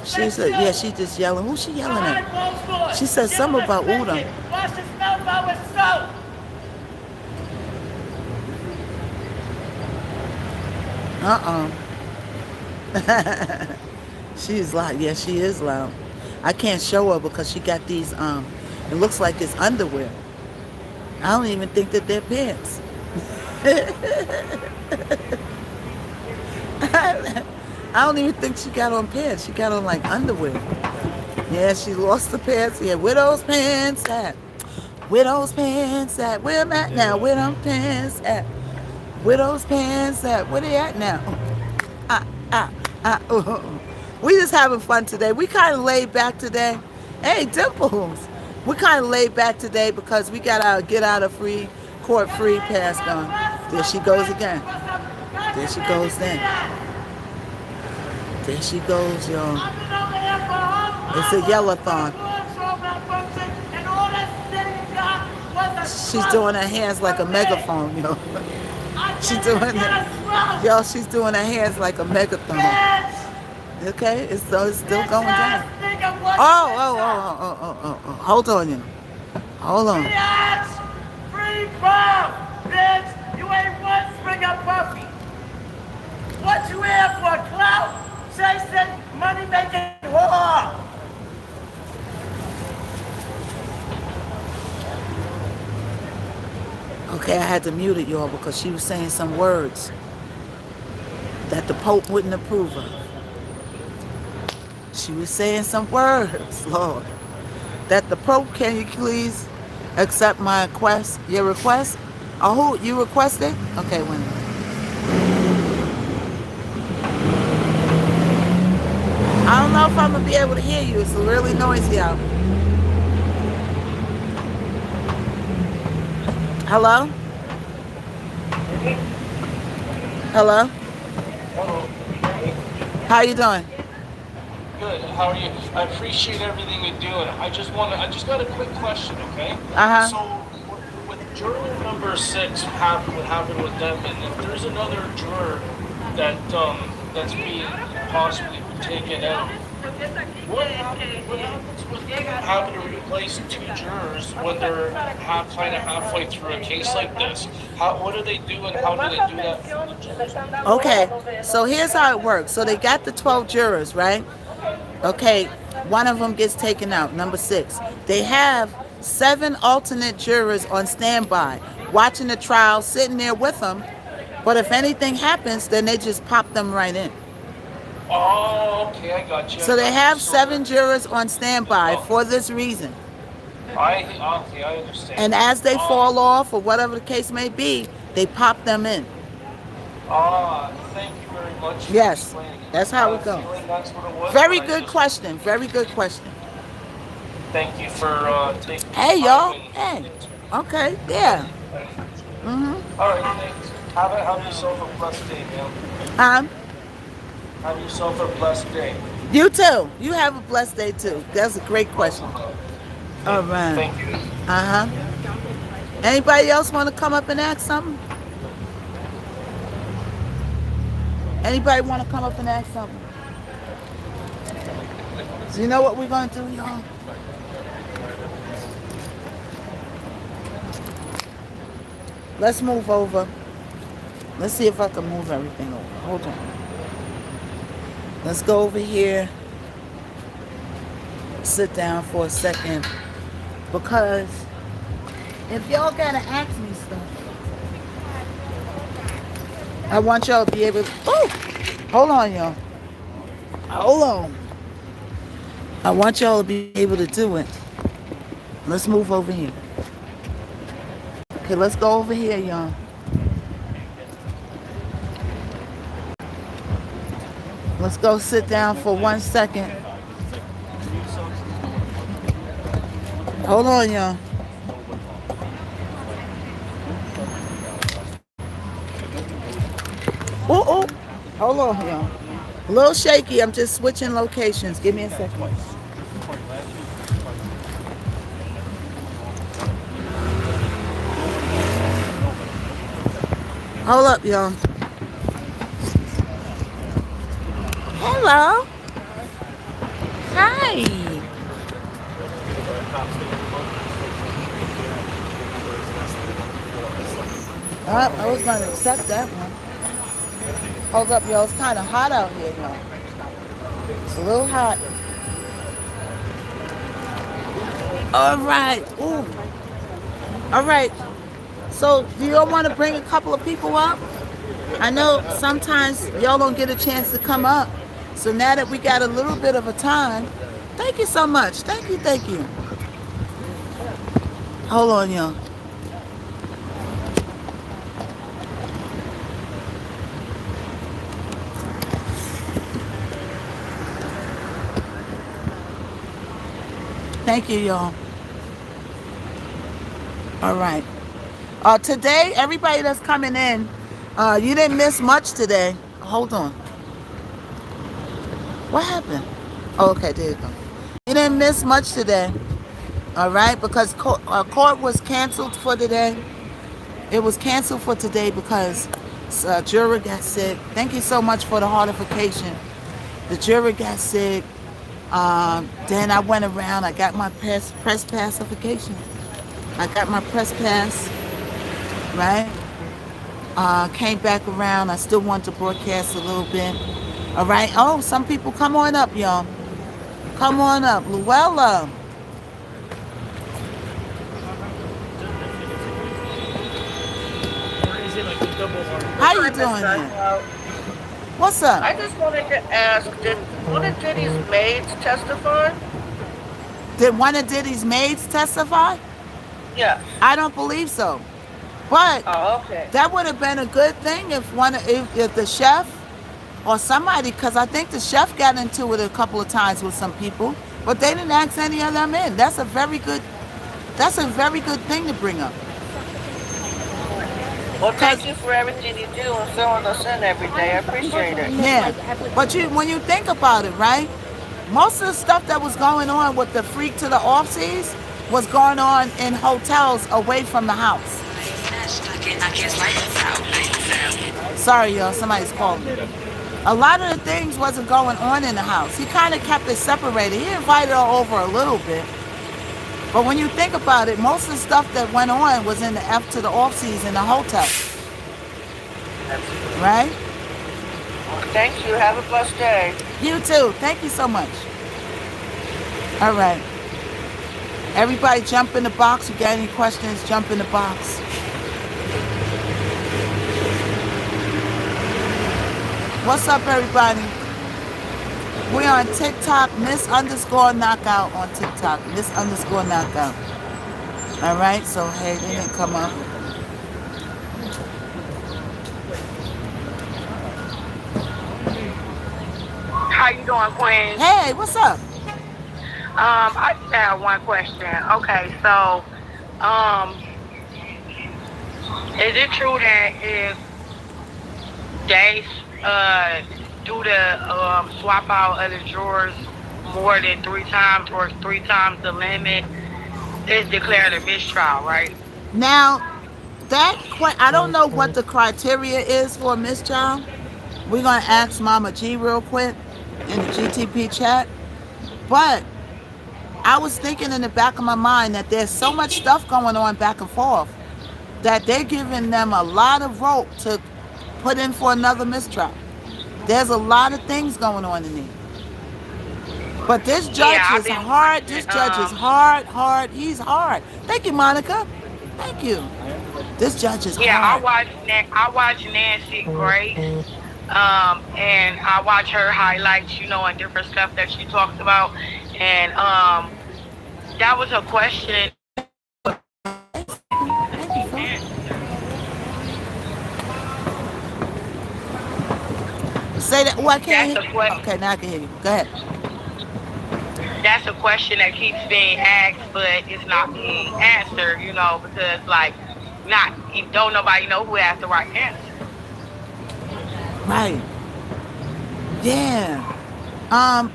She said, yeah, she just yelling. Who's she yelling at? She said something about Udon. Wash his mouth out with soap. She's loud. Yeah, she is loud. I can't show her because she got these. It looks like it's underwear. I don't even think that they're pants. I don't even think she got on pants. She got on like underwear. Yeah, she lost the pants. Yeah, where those pants at? Where those pants at? Where am I at now? Where them pants at? Where those pants at? Where they at now? Ah, ah, ah. We just having fun today. We kind of laid back today. Hey, Dimples. We kind of laid back today because we got our get out of free court free pass on. There she goes again. There she goes then. There she goes, y'all. It's a yell-a-thon. She's doing her hands like a megaphone, yo. She's doing it. Yo, she's doing her hands like a megaphone. Okay, it's still going down. Oh. Hold on, you. Hold on. Free ball, bitch! You ain't one Springer puppy. What you here for, clout? Chasing, money making whore. Okay, I had to mute it, y'all, because she was saying some words that the Pope wouldn't approve of. She was saying some words, Lord, that the Pope, can you please accept my request, your request? Oh, who, you requested? Okay, wait a minute. I don't know if I'm going to be able to hear you. It's really noisy out. Hello? Hello? How you doing? Good. How are you? I appreciate everything you're doing. I just got a quick question, okay? Uh-huh. So, with juror number 6, what happened with them, and if there's another juror that's being possibly taken out, what happens with having to replace 2 jurors when they're kind of halfway through a case like this? What do they do, and how do they do that for the jurors? Okay, so here's how it works. So they got the 12 jurors, right? Okay, one of them gets taken out, number 6. They have 7 alternate jurors on standby, watching the trial, sitting there with them. But if anything happens, then they just pop them right in. Oh, okay, I got you. So they have 7 jurors on standby for this reason. I understand. And as they fall off or whatever the case may be, they pop them in. Thank you very much for Yes, explaining. that's how it goes. That's what it was, Very but good question. Very good question. Thank you for taking Hey, the y'all. time Hey. Okay, yeah. All right, thanks. Have yourself a blessed day, man. Have yourself a blessed day. You too. You have a blessed day too. That's a great question. All right. Thank you. Uh-huh. Anybody else want to come up and ask something? Anybody want to come up and ask something? So you know what we're going to do, y'all? Let's move over. Let's see if I can move everything over. Hold on. Let's go over here. Sit down for a second. Because if y'all got to ask me stuff, I want y'all to be able to... Oh! Hold on, y'all. Hold on. I want y'all to be able to do it. Let's move over here. Okay, let's go over here, y'all. Let's go sit down for 1 second. Hold on, y'all. Oh. Hold on, y'all. A little shaky. I'm just switching locations. Give me a second. Hold up, y'all. Hello. Hi. I was going to accept that one. Hold up, y'all. It's kind of hot out here, y'all. It's a little hot. All right. Ooh. All right. So, do y'all want to bring a couple of people up? I know sometimes y'all don't get a chance to come up. So now that we got a little bit of a time, thank you so much. Thank you, thank you. Hold on, y'all. Thank you, y'all. All right. Today, everybody that's coming in, you didn't miss much today. Hold on. What happened? Oh, okay, there you go. You didn't miss much today. All right, because court was canceled for today. It was canceled for today because juror got sick. Thank you so much for the heartification. The juror got sick. Then I went around. I got my press pacification. I got my press pass, right? Came back around. I still want to broadcast a little bit. All right. Oh, some people come on up, y'all. Come on up. Luella. Or is it like a double R? How you doing there? What's up? I just wanted to ask, did one of Diddy's maids testify? Did one of Diddy's maids testify? Yes. I don't believe so. But Oh, okay. that would have been a good thing if the chef or somebody, because I think the chef got into it a couple of times with some people, but they didn't ask any of them in. That's a very good thing to bring up. Well, thank you for everything you do and filling us in every day. I appreciate it. Yeah. But when you think about it, right? Most of the stuff that was going on with the freak to the offseas was going on in hotels away from the house. Sorry, y'all. Somebody's calling me. A lot of the things wasn't going on in the house. He kind of kept it separated. He invited her over a little bit. But when you think about it, most of the stuff that went on was in the F to the off-season in the hotel. Right? Thank you. Have a blessed day. You too. Thank you so much. All right. Everybody jump in the box. You got any questions, jump in the box. What's up, everybody? We're on TikTok, miss_knockout on TikTok, miss_knockout. All right, so hey, they didn't come up. How you doing, Queen? Hey, what's up? I just have one question. Okay, so, is it true that if they do the swap out of the drawers more than 3 times or 3 times the limit, it's declared a mistrial, right? Now, I don't know what the criteria is for a mistrial. We're gonna ask Mama G real quick in the GTP chat. But I was thinking in the back of my mind that there's so much stuff going on back and forth that they're giving them a lot of rope to put in for another mistrial. There's a lot of things going on in there. But this judge is hard. This judge is hard. He's hard. Thank you, Monica. Thank you. This judge is hard. Yeah, I watch Nancy Grace, and I watch her highlights, and different stuff that she talks about. And that was a question. Say that. Oh, I can't That's hear a you. question. Okay, now I can hear you. Go ahead. That's a question that keeps being asked, but it's not being answered, because don't nobody know who has the right answer. Right. Yeah.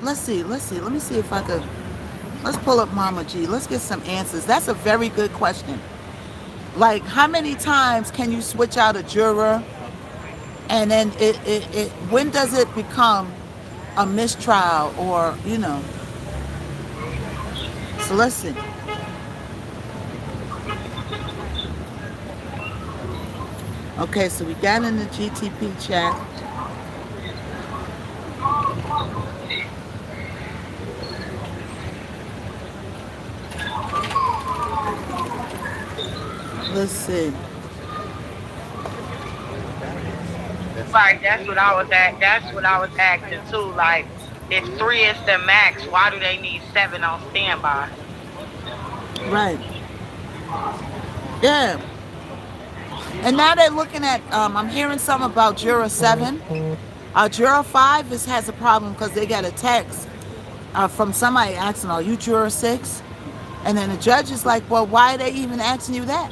Let's see. Let me see if I could. Let's pull up Mama G. Let's get some answers. That's a very good question. Like, how many times can you switch out a juror? And then when does it become a mistrial or, So let's see. Okay, so we got in the GTP chat. Let's see. Right, that's what I was at. That's what I was asking too. Like, if three is the max, why do they need seven on standby? Right. Yeah. And now they're looking at. I'm hearing something about Juror 7. Juror 5 has a problem because they got a text from somebody asking, "Are you Juror 6?" And then the judge is like, "Well, why are they even asking you that?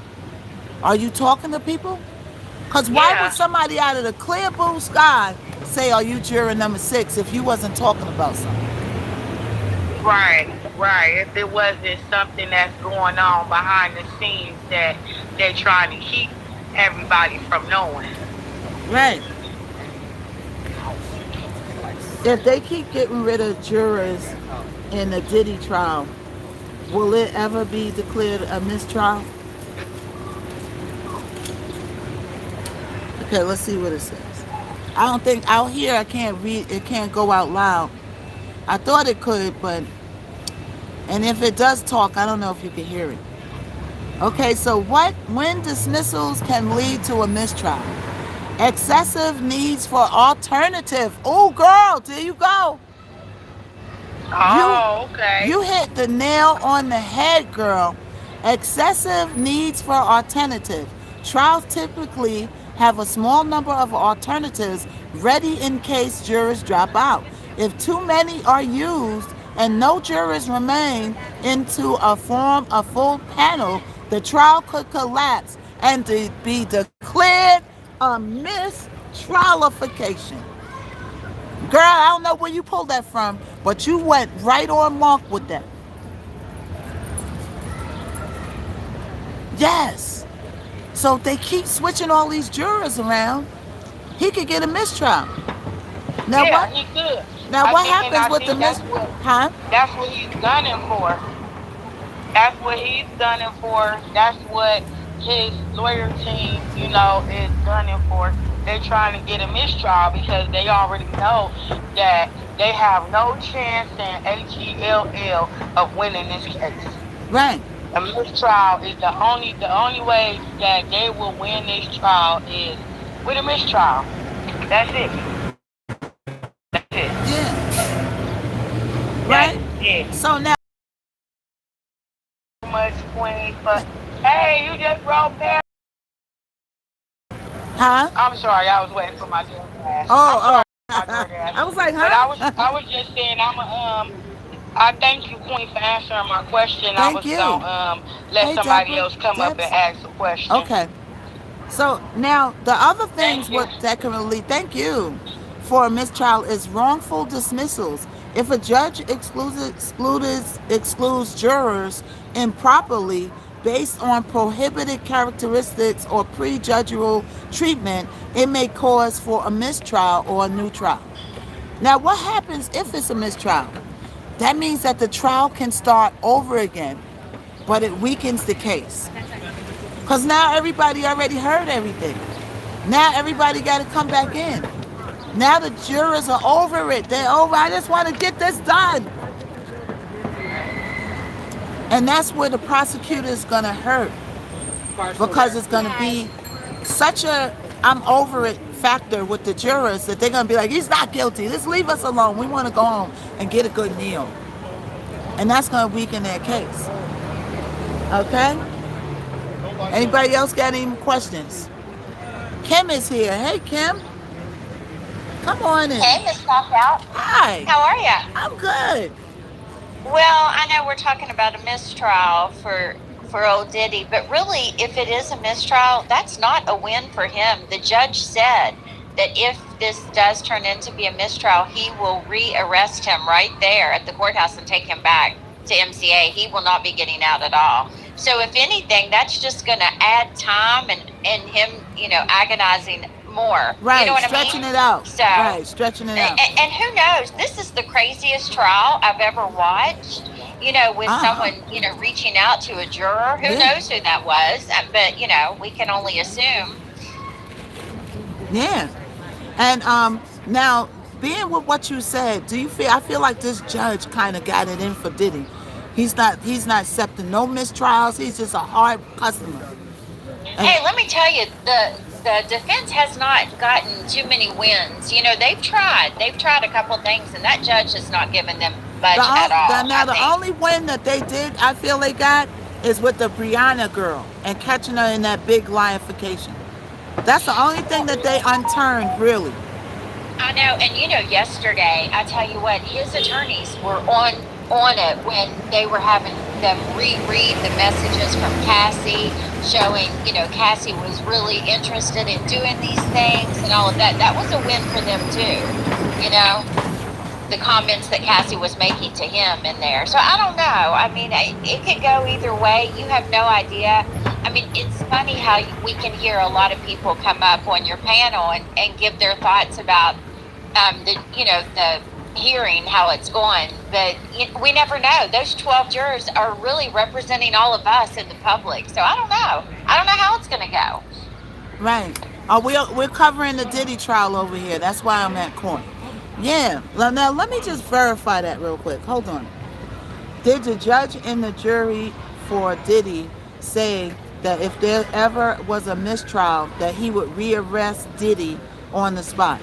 Are you talking to people? Because why would Yeah, somebody out of the clear blue sky say, 'Are you juror number 6?' if you wasn't talking about something?" right, right. If it wasn't something that's going on behind the scenes that they're trying to keep everybody from knowing. Right. If they keep getting rid of jurors in the Diddy trial, will it ever be declared a mistrial? Okay, let's see what it says. I don't think out here I can't read. It can't go out loud. I thought it could, but and if it does talk, I don't know if you can hear it. Okay, so when dismissals can lead to a mistrial? Excessive needs for alternative. Oh, girl, there you go. You Oh, okay. you hit the nail on the head, girl. Excessive needs for alternative. Trials typically have a small number of alternatives ready in case jurors drop out. If too many are used and no jurors remain into a full panel, the trial could collapse and be declared a mistrialification. Girl, I don't know where you pulled that from, but you went right on mark with that. Yes. So if they keep switching all these jurors around, he could get a mistrial. Now Yeah, what? he could. Now I what think, and happens I with the think mis? Huh? that's what he's gunning for. That's what he's gunning for. That's what his lawyer team, is gunning for. They're trying to get a mistrial because they already know that they have no chance in HELL of winning this case. Right. A mistrial is the only way that they will win this trial is with a mistrial. That's it. That's it. Yeah. That's Right. it. So now, So much queen, but hey, you just wrote there. huh? I'm sorry, I was waiting for my DoorDash. I'm Oh, sorry oh. for my DoorDash. I was like, But huh? I was just saying I thank you, Queen, for answering my question. I Thank was you. gonna let Hey, somebody Deborah. else come up and Debs. ask a question. Okay. So now the other Thank things you. what that can really thank you for a mistrial is wrongful dismissals. If a judge excludes jurors improperly based on prohibited characteristics or prejudicial treatment, it may cause for a mistrial or a new trial. Now, what happens if it's a mistrial? That means that the trial can start over again, but it weakens the case. Because now everybody already heard everything. Now everybody got to come back in. Now the jurors are over it. They're over. I just want to get this done. And that's where the prosecutor is going to hurt because it's going to be such a I'm over it factor with the jurors that they're going to be like, he's not guilty. Just leave us alone. We want to go home and get a good meal. And that's going to weaken their case. Okay? Anybody else got any questions? Kim is here. Hey, Kim. Come on in. Hey, Miss Knockout. Hi. How are ya? I'm good. Well, I know we're talking about a mistrial for old Diddy, but really, if it is a mistrial, that's not a win for him. The judge said that if this does turn into be a mistrial, he will re-arrest him right there at the courthouse and take him back to MCA. He will not be getting out at all. So, if anything, that's just going to add time and him, agonizing more. Right, You know what I stretching mean? it out. So, Right, stretching it out. and who knows? This is the craziest trial I've ever watched. With someone, reaching out to a juror. Who Yeah. knows who that was? But, we can only assume. Yeah. And now being with what you said, do you feel I feel like this judge kind of got it in for Diddy. He's not accepting no mistrials. He's just a hard customer. And Hey, let me tell you, the defense has not gotten too many wins. You know, they've tried a couple things, and that judge has not given them much at all. now I the think. only win that they did, I feel they got, is with the Brianna girl and catching her in that big lionification. That's the only thing that they unturned, really. I know, and you know, yesterday, I tell you what, his attorneys were on it when they were having them reread the messages from Cassie, showing, you know, Cassie was really interested in doing these things and all of that. That was a win for them too, you know, the comments that Cassie was making to him in there. So I don't know. I mean, it could go either way. You have no idea. I mean, it's funny how we can hear a lot of people come up on your panel and give their thoughts about the, you know, the hearing, how it's going, but we never know. Those 12 jurors are really representing all of us in the public. So I don't know. I don't know how it's going to go. Right. We're covering the Diddy trial over here. That's why I'm at court. Yeah. Now let me just verify that real quick. Hold on. Did the judge and the jury for Diddy say that if there ever was a mistrial, that he would rearrest Diddy on the spot?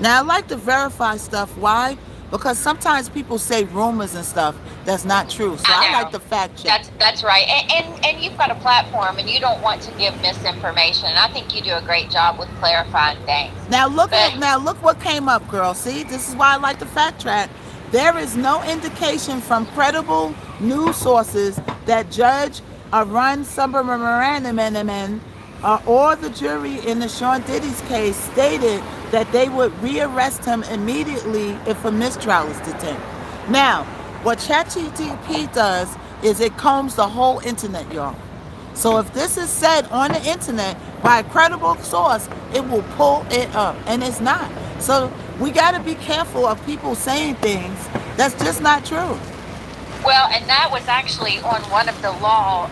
Now, I like to verify stuff. Why? Because sometimes people say rumors and stuff that's not true. So I I like know. to fact check. That's right. And you've got a platform and you don't want to give misinformation. And I think you do a great job with clarifying things. But Now look what came up, girl. See, this is why I like to fact track. There is no indication from credible news sources that Judge Arun Subramanian or the jury in the Sean Diddy's case stated that they would rearrest him immediately if a mistrial is detained. Now, what ChatGPT does is it combs the whole internet, y'all. So if this is said on the internet by a credible source, it will pull it up, and it's not. So we got to be careful of people saying things that's just not true. well, and that was actually on one of the law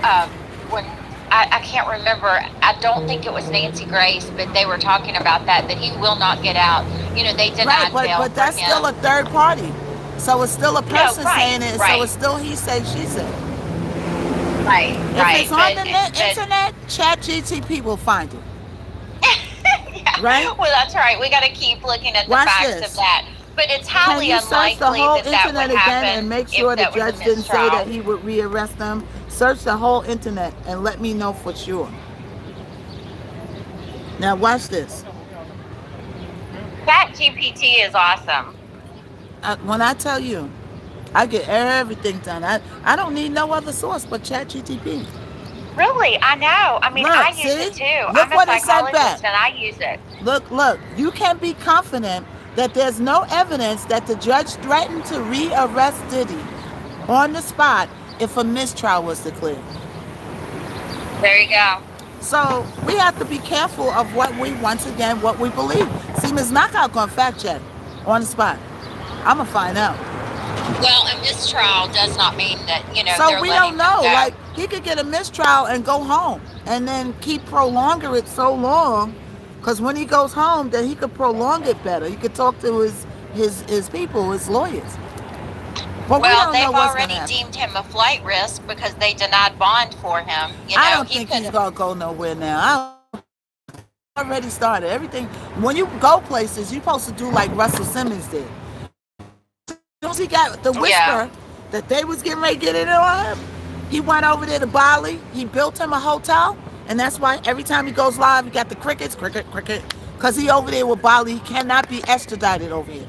when I can't remember. I don't think it was Nancy Grace, but they were talking about that he will not get out. You know, they Right, denied but bail but for that's still him. a third party. So it's still a No, person right, saying it. So right, it's still he said, she said. right, If right. it's on the internet, ChatGPT will find it. Yeah. Right? Well, that's right. We got to keep looking at the Watch facts of this. that. But it's Can highly you search the unlikely whole that that would internet again and happen make if sure the that was a judge didn't say that mistrial. he would rearrest them? Search the whole internet and let me know for sure. Now watch this. Chat GPT is awesome. When I tell you, I get everything done. I don't need no other source but ChatGPT. Really, I know. I mean, I Look, use see? it too. Look I'm a what it said back. psychologist and I use it. Look. You can be confident that there's no evidence that the judge threatened to rearrest Diddy on the spot if a mistrial was declared. There you go. So we have to be careful of once again, what we believe. See, Ms. Knockout gonna fact check on the spot. I'm gonna find out. Well, a mistrial does not mean that, you know, So they're we don't letting them know. go. Like he could get a mistrial and go home, and then keep prolonging it so long. Because when he goes home, then he could prolong it better. He could talk to his people, his lawyers. But we Well, don't know they've what's gonna already happen. deemed him a flight risk because they denied bond for him. You I know, don't he think could he's have. gonna go nowhere now. I already started everything. When you go places, you're supposed to do like Russell Simmons did. As soon as he got the Yeah. whisper that they was getting ready to get it on him, he went over there to Bali. He built him a hotel, and that's why every time he goes live, he got the crickets, cricket, because he over there with Bali. He cannot be extradited over here.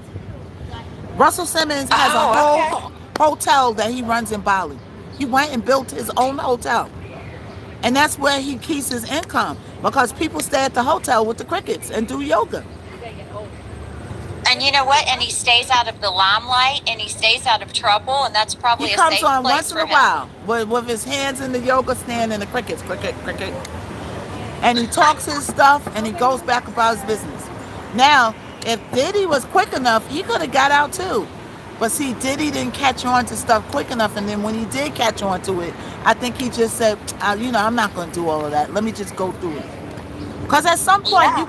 Russell Simmons has a Oh, okay. whole hotel that he runs in Bali. He went and built his own hotel. And that's where he keeps his income because people stay at the hotel with the crickets and do yoga. And you know what? And he stays out of the limelight and he stays out of trouble, and that's He probably a comes safe on place once in for a him. while with his hands in the yoga stand and the crickets, cricket. And he talks his stuff and he goes back about his business. Now, if Diddy was quick enough, he could have got out too. But see, Diddy didn't catch on to stuff quick enough. And then when he did catch on to it, I think he just said, I'm not going to do all of that. Let me just go through it. Because at some point, Yeah.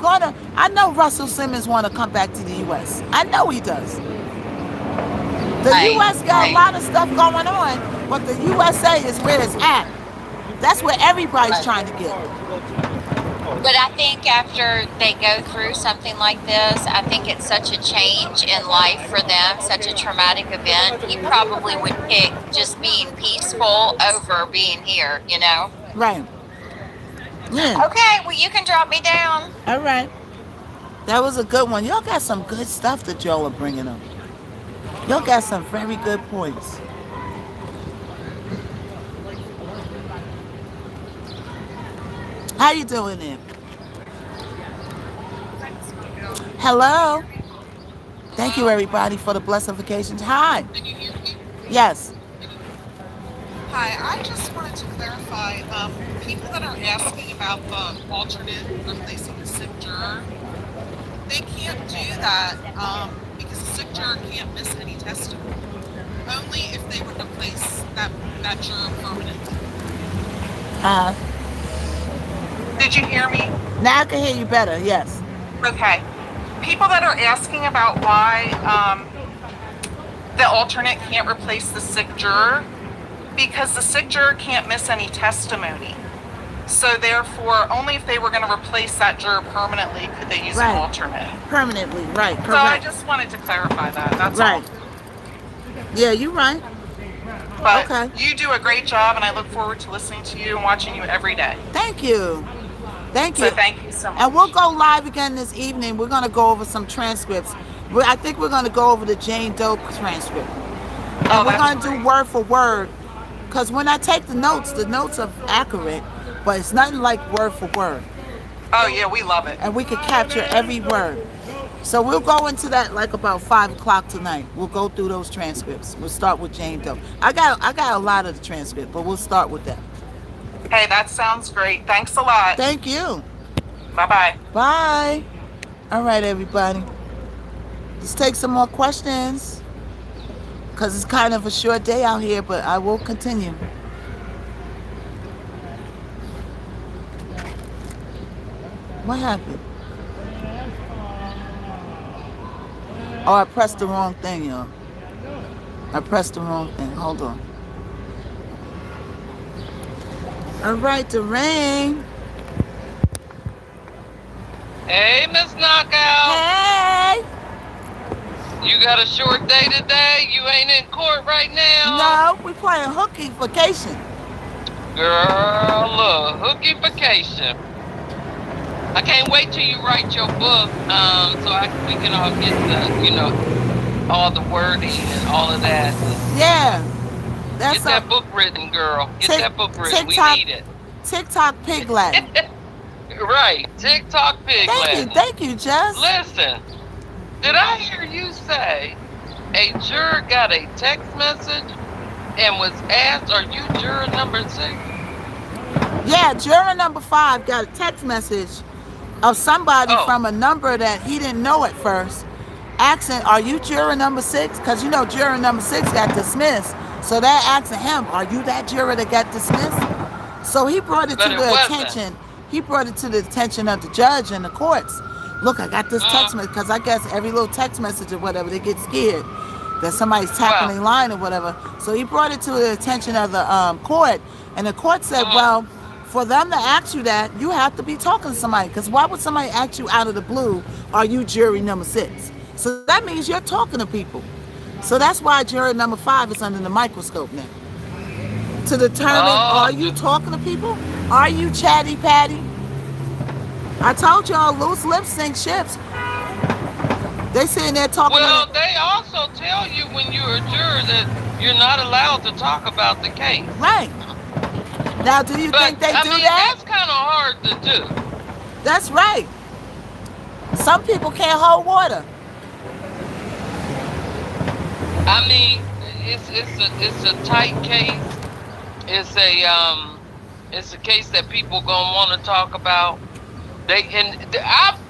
I know Russell Simmons want to come back to the U.S. I know he does. The Right, U.S. got a right, lot of stuff going on, but the USA is where it's at. That's where everybody's right. trying to get. But I think after they go through something like this, I think it's such a change in life for them, such a traumatic event. He probably would pick just being peaceful over being here, you know? Right. Yeah. Okay, well, you can drop me down. All right. That was a good one. Y'all got some good stuff that y'all are bringing up. Y'all got some very good points. How you doing there? Hello. Thank you, everybody, for the blessed vacations. Hi. Yes. Hi, I just wanted to clarify, people that are asking about the alternate replacing the sick juror, they can't do that because the sick juror can't miss any testimony. Only if they would replace that juror permanently. Uh, Did you hear me? now I can hear you better. Yes. Okay. People that are asking about why the alternate can't replace the sick juror, because the sick juror can't miss any testimony. So therefore, only if they were going to replace that juror permanently could they use Right. an alternate. Permanently. Right. So I Correct. just wanted to clarify that. That's Right. all. Yeah, you're right. But Okay. you do a great job, and I look forward to listening to you and watching you every day. Thank you. Thank you. So thank you so much. And we'll go live again this evening. We're going to go over some transcripts. I think we're going to go over the Jane Doe transcript. And we're going to do word for word. Because when I take the notes are accurate, but it's nothing like word for word. Oh yeah, we love it. And we can capture every word. So we'll go into that like about 5 o'clock tonight. We'll go through those transcripts. We'll start with Jane Doe. I got a lot of the transcript, but we'll start with that. Hey, that sounds great. Thanks a lot. Thank you. Bye-bye. Bye. All right, everybody. Let's take some more questions. Because it's kind of a short day out here, but I will continue. What happened? Oh, I pressed the wrong thing, y'all. I pressed the wrong thing. Hold on. All right, Derain. Hey, Miss Knockout. Hey. You got a short day today? You ain't in court right now? No, we playing hooky vacation. Girl, look, hooky vacation. I can't wait till you write your book, so we can all get the, all the wording and all of that. Yeah. Get that book written, girl. Get that book written. TikTok, we need it. TikTok pig Latin. Right. TikTok pig Latin. Thank you, Jess. Listen, did I hear you say a juror got a text message and was asked, are you juror number 6? Yeah, juror number 5 got a text message of somebody from a number that he didn't know at first, asking, are you juror number 6? Because juror number 6 got dismissed. So they're asking him, are you that juror that got dismissed? So he brought it to the attention. He brought it to the attention of the judge and the courts. Look, I got this text message, because I guess every little text message or whatever, they get scared that somebody's tapping a line or whatever. So he brought it to the attention of the court, and the court said, well, for them to ask you that, you have to be talking to somebody, because why would somebody ask you out of the blue, are you jury number 6? So that means you're talking to people. So that's why jury number 5 is under the microscope now. To determine, are you talking to people? Are you chatty patty? I told y'all, loose lips sink ships. They sitting there talking. Well, they also tell you when you're a juror that you're not allowed to talk about the case. Right. Now, do you think they do that? That's kind of hard to do. That's right. Some people can't hold water. I mean, it's a tight case. It's a case that people gonna want to talk about. I've